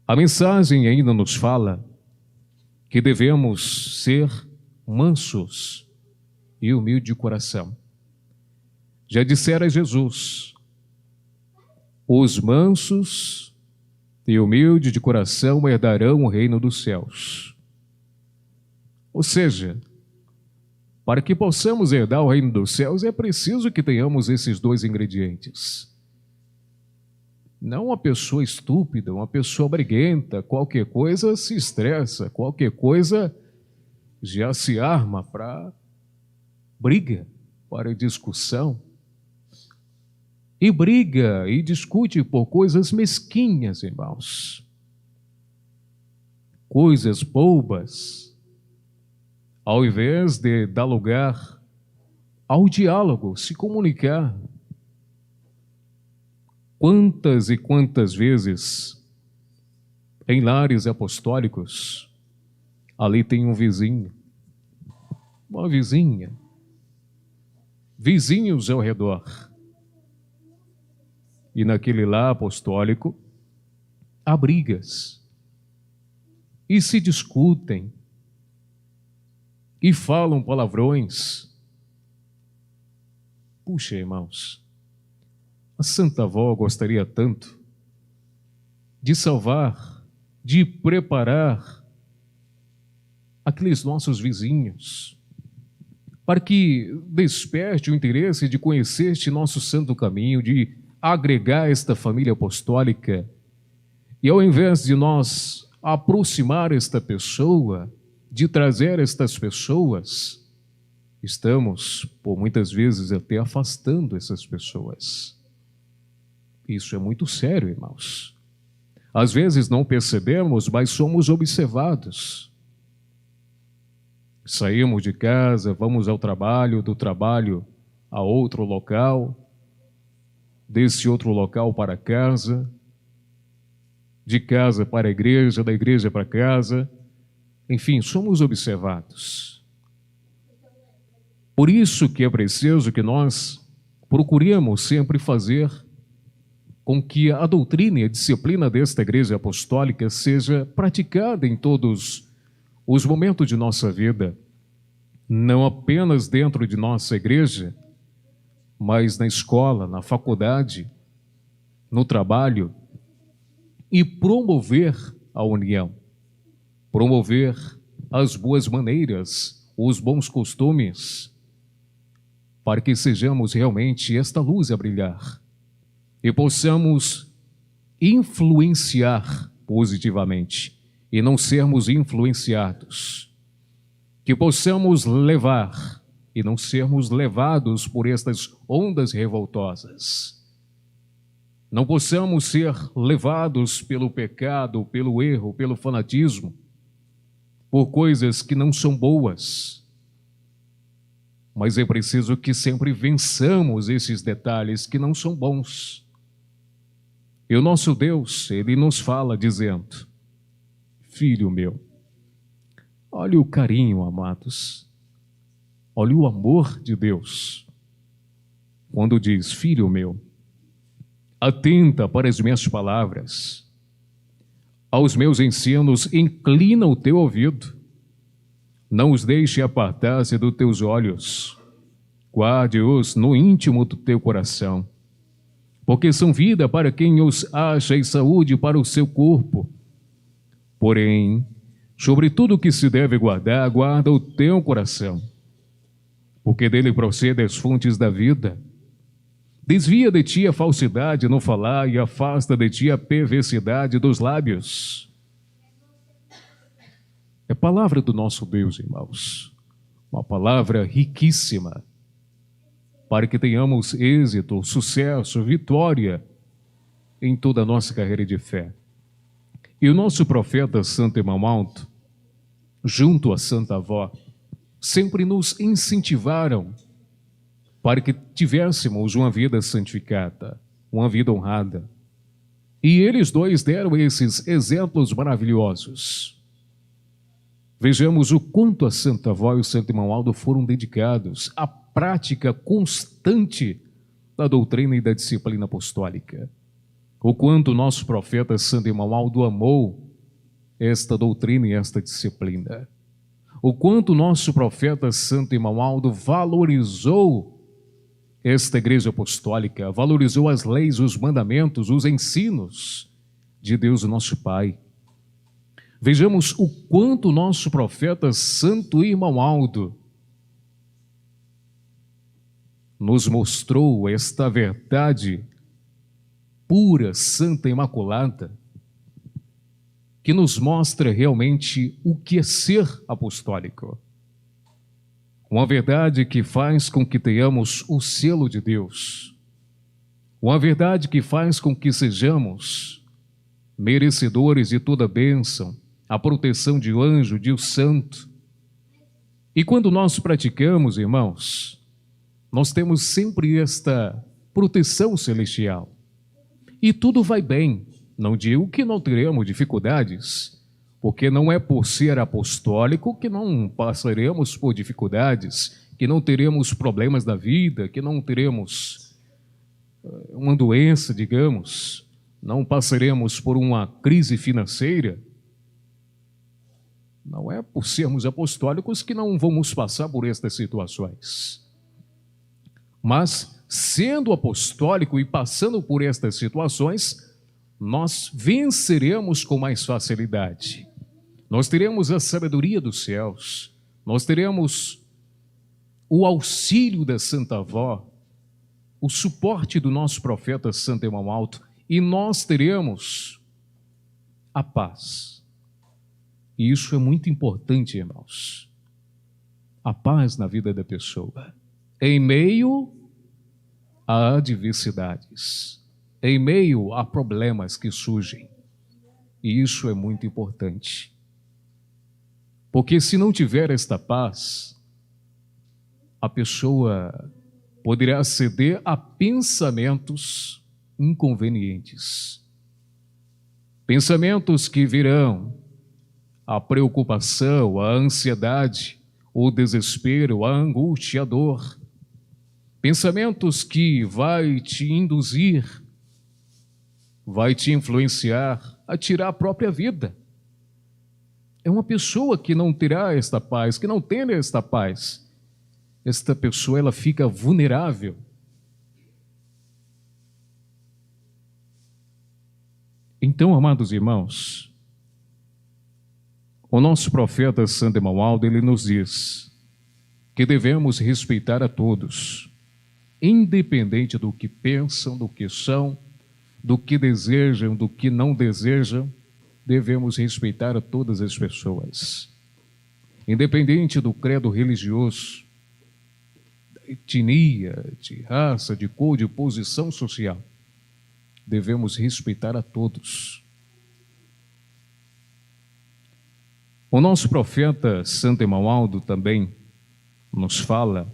A mensagem ainda nos fala que devemos ser mansos e humildes de coração. Já dissera Jesus: os mansos e humildes de coração herdarão o reino dos céus. Ou seja, para que possamos herdar o reino dos céus, é preciso que tenhamos esses dois ingredientes. Não uma pessoa estúpida, uma pessoa briguenta, qualquer coisa se estressa, qualquer coisa já se arma para briga, para discussão. E briga e discute por coisas mesquinhas, irmãos. coisas bobas, ao invés de dar lugar ao diálogo, se comunicar. Quantas e quantas vezes, em lares apostólicos, ali tem um vizinho, uma vizinha, vizinhos ao redor. E naquele lar apostólico, há brigas, e se discutem, e falam palavrões. Puxa, irmãos, a Santa Avó gostaria tanto de salvar, de preparar aqueles nossos vizinhos, para que desperte o interesse de conhecer este nosso santo caminho, de agregar esta família apostólica, e ao invés de nós aproximar esta pessoa, de trazer estas pessoas, estamos, por muitas vezes, até afastando essas pessoas. Isso é muito sério, irmãos. Às vezes não percebemos, mas somos observados. Saímos de casa, vamos ao trabalho, do trabalho a outro local, desse outro local para casa, de casa para a igreja, da igreja para casa. Enfim, somos observados. Por isso que é preciso que nós procuremos sempre fazer com que a doutrina e a disciplina desta igreja apostólica seja praticada em todos os momentos de nossa vida, não apenas dentro de nossa igreja, mas na escola, na faculdade, no trabalho, e promover a união, promover as boas maneiras, os bons costumes, para que sejamos realmente esta luz a brilhar e possamos influenciar positivamente e não sermos influenciados, que possamos levar e não sermos levados por estas ondas revoltosas. Não possamos ser levados pelo pecado, pelo erro, pelo fanatismo, por coisas que não são boas. Mas é preciso que sempre vençamos esses detalhes que não são bons. E o nosso Deus, Ele nos fala dizendo: filho meu, olha o carinho, amados, olha o amor de Deus. Quando diz, filho meu, atenta para as minhas palavras, aos meus ensinos inclina o teu ouvido, não os deixe apartar-se dos teus olhos, guarde-os no íntimo do teu coração, porque são vida para quem os acha e saúde para o seu corpo. Porém, sobre tudo que se deve guardar, guarda o teu coração, porque dele procedem as fontes da vida. Desvia de ti a falsidade no falar e afasta de ti a perversidade dos lábios. É palavra do nosso Deus, irmãos, uma palavra riquíssima, para que tenhamos êxito, sucesso, vitória em toda a nossa carreira de fé. E o nosso profeta Santo Irmão-Alto, junto à Santa Avó, sempre nos incentivaram para que tivéssemos uma vida santificada, uma vida honrada. E eles dois deram esses exemplos maravilhosos. Vejamos o quanto a Santa Avó e o Santo Irmão Aldo foram dedicados à prática constante da doutrina e da disciplina apostólica. O quanto o nosso profeta Santo Irmão Aldo amou esta doutrina e esta disciplina. O quanto o nosso profeta Santo Irmão Aldo valorizou esta igreja apostólica, valorizou as leis, os mandamentos, os ensinos de Deus, nosso Pai. Vejamos o quanto o nosso profeta Santo Irmão Aldo nos mostrou esta verdade pura, santa, imaculada, que nos mostra realmente o que é ser apostólico. Uma verdade que faz com que tenhamos o selo de Deus. Uma verdade que faz com que sejamos merecedores de toda bênção, a proteção de um anjo, de um santo. E quando nós praticamos, irmãos, nós temos sempre esta proteção celestial. E tudo vai bem. Não digo que não teremos dificuldades, porque não é por ser apostólico que não passaremos por dificuldades, que não teremos problemas da vida, que não teremos uma doença, digamos, não passaremos por uma crise financeira. Não é por sermos apostólicos que não vamos passar por estas situações. Mas, sendo apostólico e passando por estas situações, nós venceremos com mais facilidade. Nós teremos a sabedoria dos céus, nós teremos o auxílio da Santa Avó, o suporte do nosso profeta Santo Irmão Alto, e nós teremos a paz. E isso é muito importante, irmãos. A paz na vida da pessoa, em meio a adversidades, em meio a problemas que surgem. E isso é muito importante. Porque se não tiver esta paz, a pessoa poderá ceder a pensamentos inconvenientes. Pensamentos que virão a preocupação, a ansiedade, o desespero, a angústia, a dor. Pensamentos que vai te induzir, vai te influenciar a tirar a própria vida. É uma pessoa que não terá esta paz, que não tem esta paz. Esta pessoa, ela fica vulnerável. Então, amados irmãos, o nosso profeta Santo Irmão Aldo, ele nos diz que devemos respeitar a todos, independente do que pensam, do que são, do que desejam, do que não desejam, devemos respeitar a todas as pessoas. Independente do credo religioso, da etnia, de raça, de cor, de posição social, devemos respeitar a todos. O nosso profeta Santo Irmão Aldo também nos fala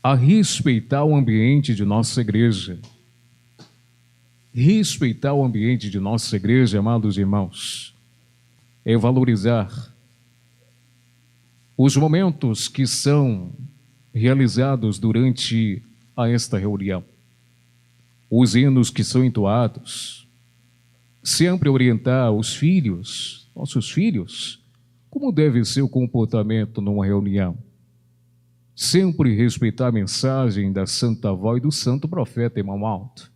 a respeitar o ambiente de nossa igreja. Respeitar o ambiente de nossa igreja, amados irmãos, é valorizar os momentos que são realizados durante esta reunião, os hinos que são entoados, sempre orientar os filhos, nossos filhos, como deve ser o comportamento numa reunião. Sempre respeitar a mensagem da Santa Avó e do Santo Profeta Irmão Alto.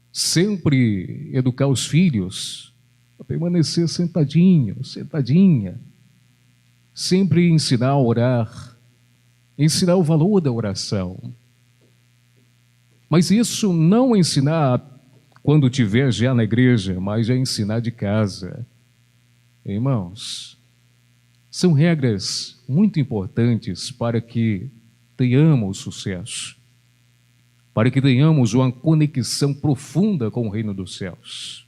Sempre educar os filhos a permanecer sentadinho, sentadinha. Sempre ensinar a orar, ensinar o valor da oração. Mas isso não ensinar quando estiver já na igreja, mas já ensinar de casa. Irmãos, são regras muito importantes para que tenhamos sucesso, para que tenhamos uma conexão profunda com o reino dos céus.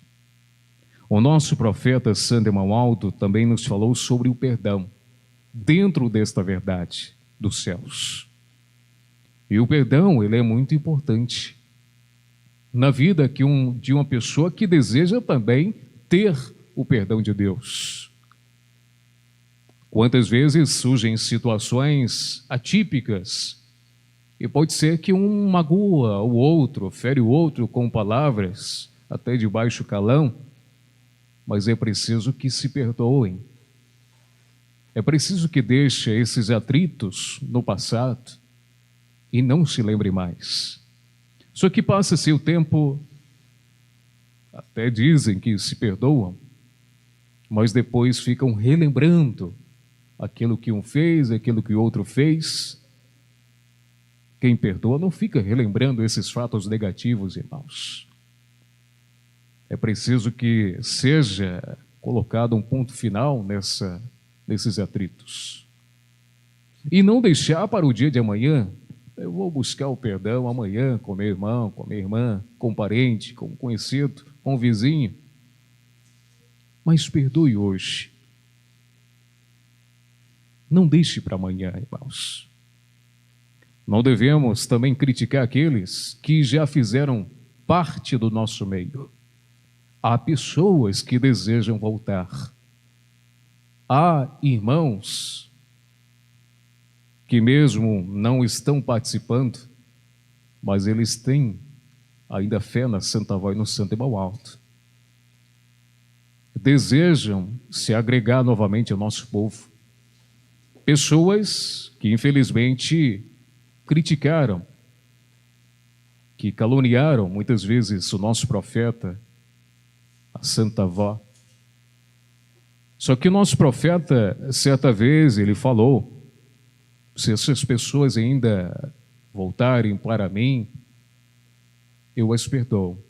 O nosso profeta Santo Irmão Aldo também nos falou sobre o perdão, dentro desta verdade dos céus. E o perdão, ele é muito importante na vida de uma pessoa que deseja também ter o perdão de Deus. Quantas vezes surgem situações atípicas e pode ser que um magoa o outro, fere o outro com palavras, até de baixo calão, mas é preciso que se perdoem. É preciso que deixe esses atritos no passado e não se lembre mais. Só que passa-se o tempo, até dizem que se perdoam, mas depois ficam relembrando aquilo que um fez, aquilo que o outro fez. Quem perdoa não fica relembrando esses fatos negativos, irmãos. É preciso que seja colocado um ponto final nesses atritos. E não deixar para o dia de amanhã. Eu vou buscar o perdão amanhã com meu irmão, com minha irmã, com um parente, com um conhecido, com um vizinho. mas perdoe hoje. Não deixe para amanhã, irmãos. Não devemos também criticar aqueles que já fizeram parte do nosso meio. Há pessoas que desejam voltar. Há irmãos que mesmo não estão participando, mas eles têm ainda fé na Santa Voz, no Santo Irmão Alto. Desejam se agregar novamente ao nosso povo. Pessoas que infelizmente criticaram, que caluniaram muitas vezes o nosso profeta, a Santa Vó. Só que o nosso profeta, certa vez, ele falou: se essas pessoas ainda voltarem para mim, eu as perdoo.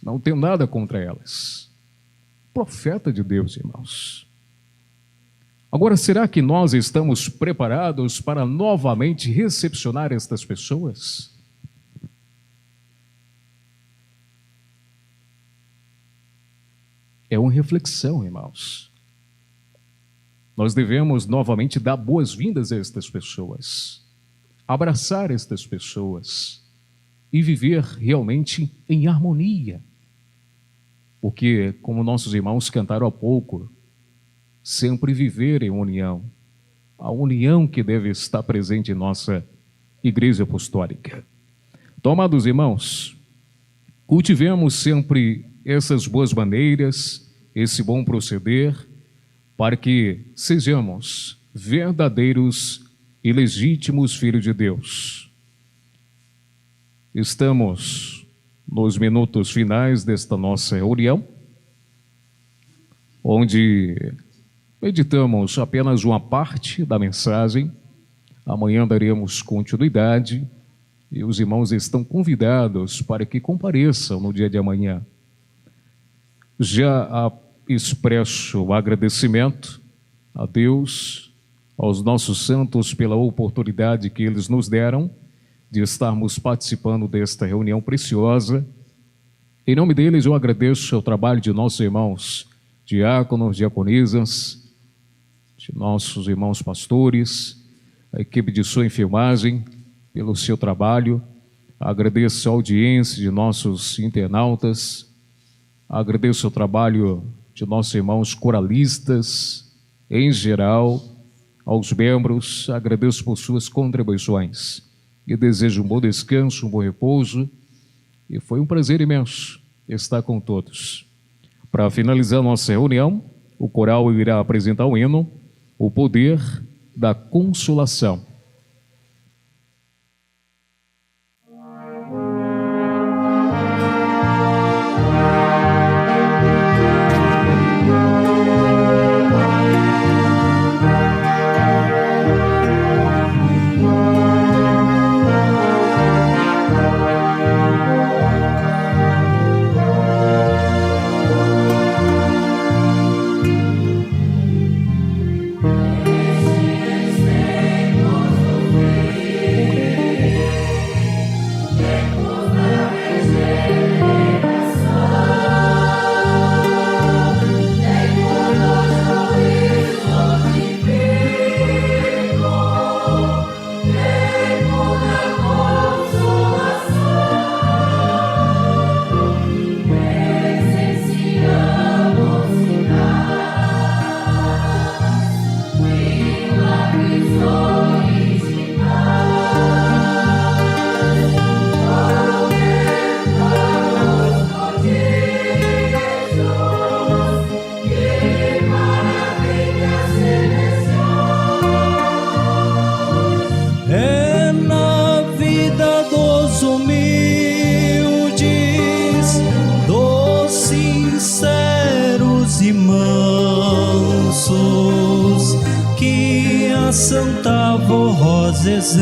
Não tenho nada contra elas. Profeta de Deus, irmãos. Agora, será que nós estamos preparados para novamente recepcionar estas pessoas? É uma reflexão, irmãos. Nós devemos novamente dar boas-vindas a estas pessoas, abraçar estas pessoas e viver realmente em harmonia. Porque, como nossos irmãos cantaram há pouco, sempre viver em união. A união que deve estar presente em nossa Igreja Apostólica. Então, amados irmãos, cultivemos sempre essas boas maneiras, esse bom proceder, para que sejamos verdadeiros e legítimos filhos de Deus. Estamos nos minutos finais desta nossa reunião, onde meditamos apenas uma parte da mensagem. Amanhã daremos continuidade e os irmãos estão convidados para que compareçam no dia de amanhã. Já expresso o agradecimento a Deus, aos nossos santos pela oportunidade que eles nos deram de estarmos participando desta reunião preciosa. Em nome deles eu agradeço o trabalho de nossos irmãos diáconos, diaconisas, de nossos irmãos pastores, a equipe de sua enfermagem, pelo seu trabalho. Agradeço a audiência de nossos internautas, agradeço o trabalho de nossos irmãos coralistas, em geral, aos membros, agradeço por suas contribuições e desejo um bom descanso, um bom repouso, e foi um prazer imenso estar com todos. Para finalizar nossa reunião, o coral irá apresentar o hino, O Poder da Consolação. Santa Voz exerce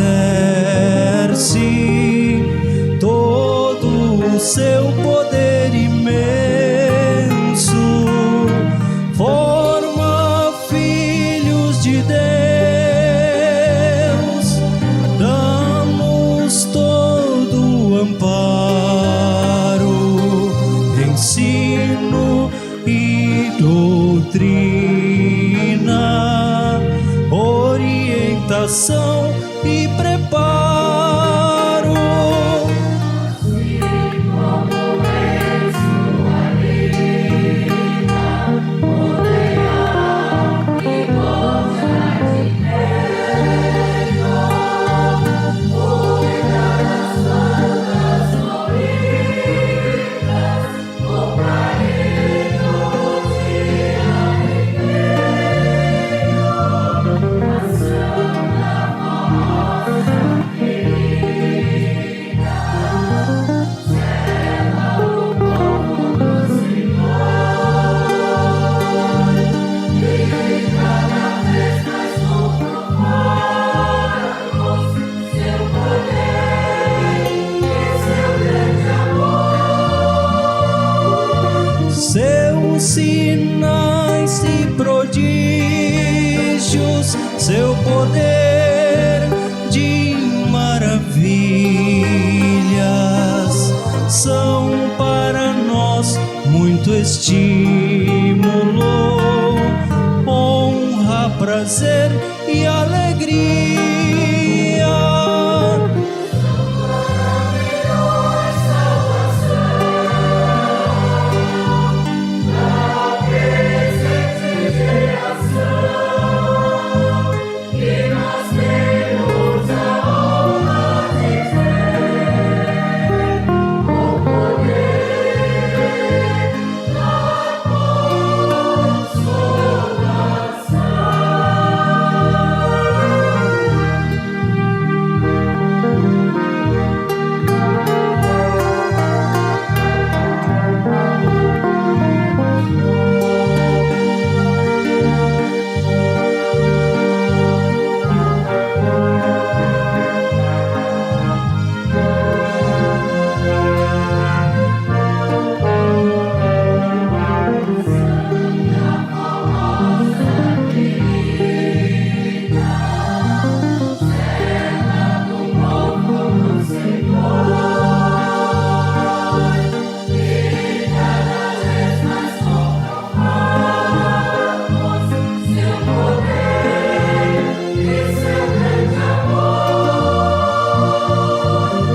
todo o seu poder imenso, forma filhos de Deus, dá-nos todo o amparo, ensino e oração e preparo. Seus sinais e prodígios, seu poder de maravilhas, são para nós muito estímulo, honra, prazer e alegria.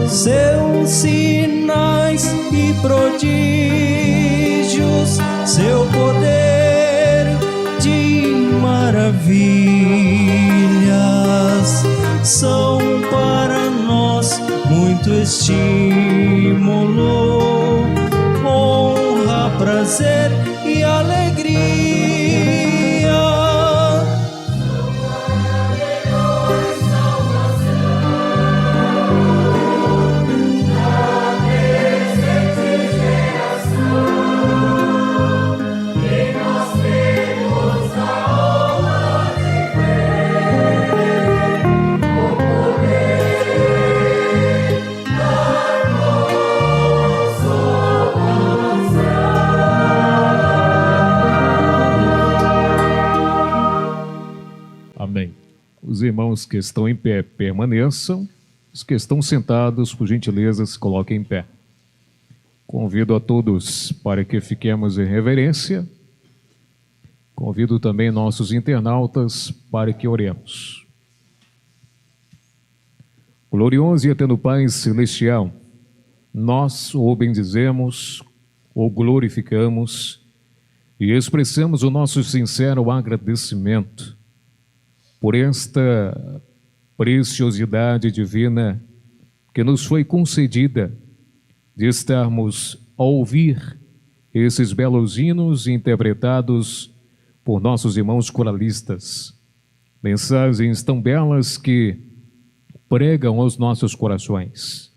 Seus sinais e prodígios, seu poder de maravilhas, são para nós muito estímulo, honra, prazer e alegria. Amém. Os irmãos que estão em pé permaneçam, os que estão sentados, por gentileza, se coloquem em pé. Convido a todos para que fiquemos em reverência. Convido também nossos internautas para que oremos. Glorioso e eterno Pai Celestial, nós o bendizemos, o glorificamos e expressamos o nosso sincero agradecimento por esta preciosidade divina que nos foi concedida de estarmos a ouvir esses belos hinos interpretados por nossos irmãos coralistas. Mensagens tão belas que pregam aos nossos corações.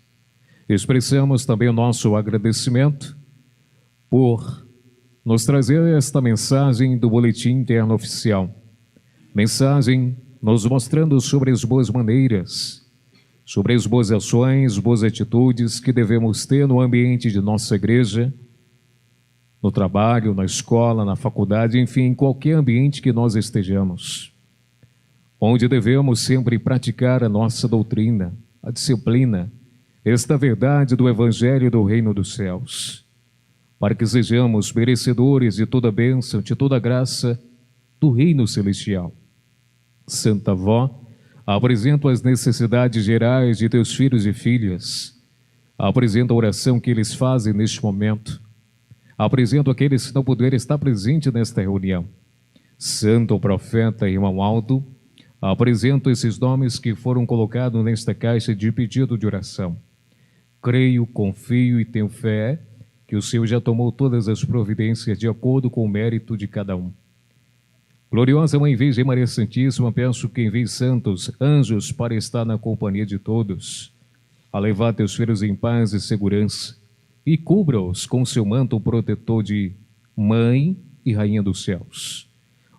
Expressamos também o nosso agradecimento por nos trazer esta mensagem do Boletim Interno Oficial. Mensagem nos mostrando sobre as boas maneiras, sobre as boas ações, boas atitudes que devemos ter no ambiente de nossa igreja, no trabalho, na escola, na faculdade, enfim, em qualquer ambiente que nós estejamos, onde devemos sempre praticar a nossa doutrina, a disciplina, esta verdade do Evangelho do Reino dos Céus, para que sejamos merecedores de toda bênção, de toda graça do Reino Celestial. Santa Vó, Apresento as necessidades gerais de teus filhos e filhas. Apresento a oração que eles fazem neste momento. Apresento aqueles que não puderem estar presentes nesta reunião. Santo profeta irmão Aldo, apresento esses nomes que foram colocados nesta caixa de pedido de oração. Creio, confio e tenho fé que o Senhor já tomou todas as providências de acordo com o mérito de cada um. Gloriosa Mãe Virgem Maria Santíssima, peço que envie santos anjos para estar na companhia de todos, a levar teus filhos em paz e segurança, e cubra-os com seu manto protetor de Mãe e Rainha dos céus.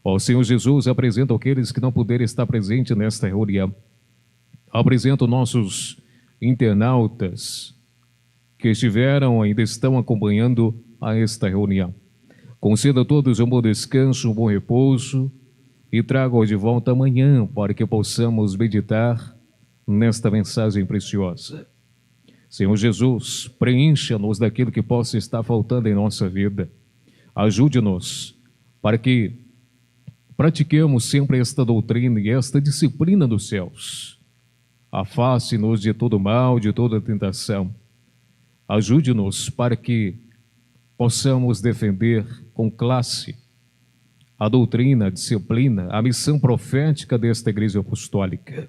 Ó Senhor Jesus, apresento aqueles que não puderem estar presentes nesta reunião. Apresento nossos internautas que estiveram, ainda estão acompanhando a esta reunião. Conceda a todos um bom descanso, um bom repouso e traga-os de volta amanhã para que possamos meditar nesta mensagem preciosa. Senhor Jesus, preencha-nos daquilo que possa estar faltando em nossa vida. Ajude-nos para que pratiquemos sempre esta doutrina e esta disciplina dos céus. Afaste-nos de todo mal, de toda tentação. Ajude-nos para que possamos defender com classe a doutrina, a disciplina, a missão profética desta Igreja Apostólica.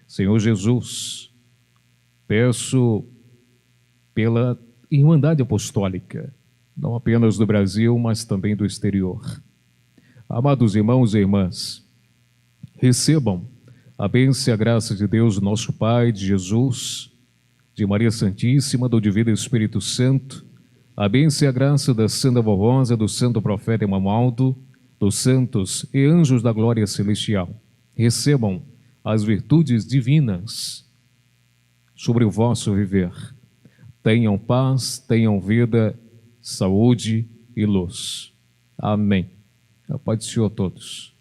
Senhor Jesus, peço pela Irmandade Apostólica, não apenas do Brasil, mas também do exterior. Amados irmãos e irmãs, recebam a bênção e a graça de Deus, nosso Pai, de Jesus, de Maria Santíssima, do Divino Espírito Santo, a bênção e a graça da Santa Vovosa, do Santo Profeta irmão Aldo, dos santos e anjos da glória celestial. Recebam as virtudes divinas sobre o vosso viver. Tenham paz, tenham vida, saúde e luz. Amém. A paz do Senhor a todos.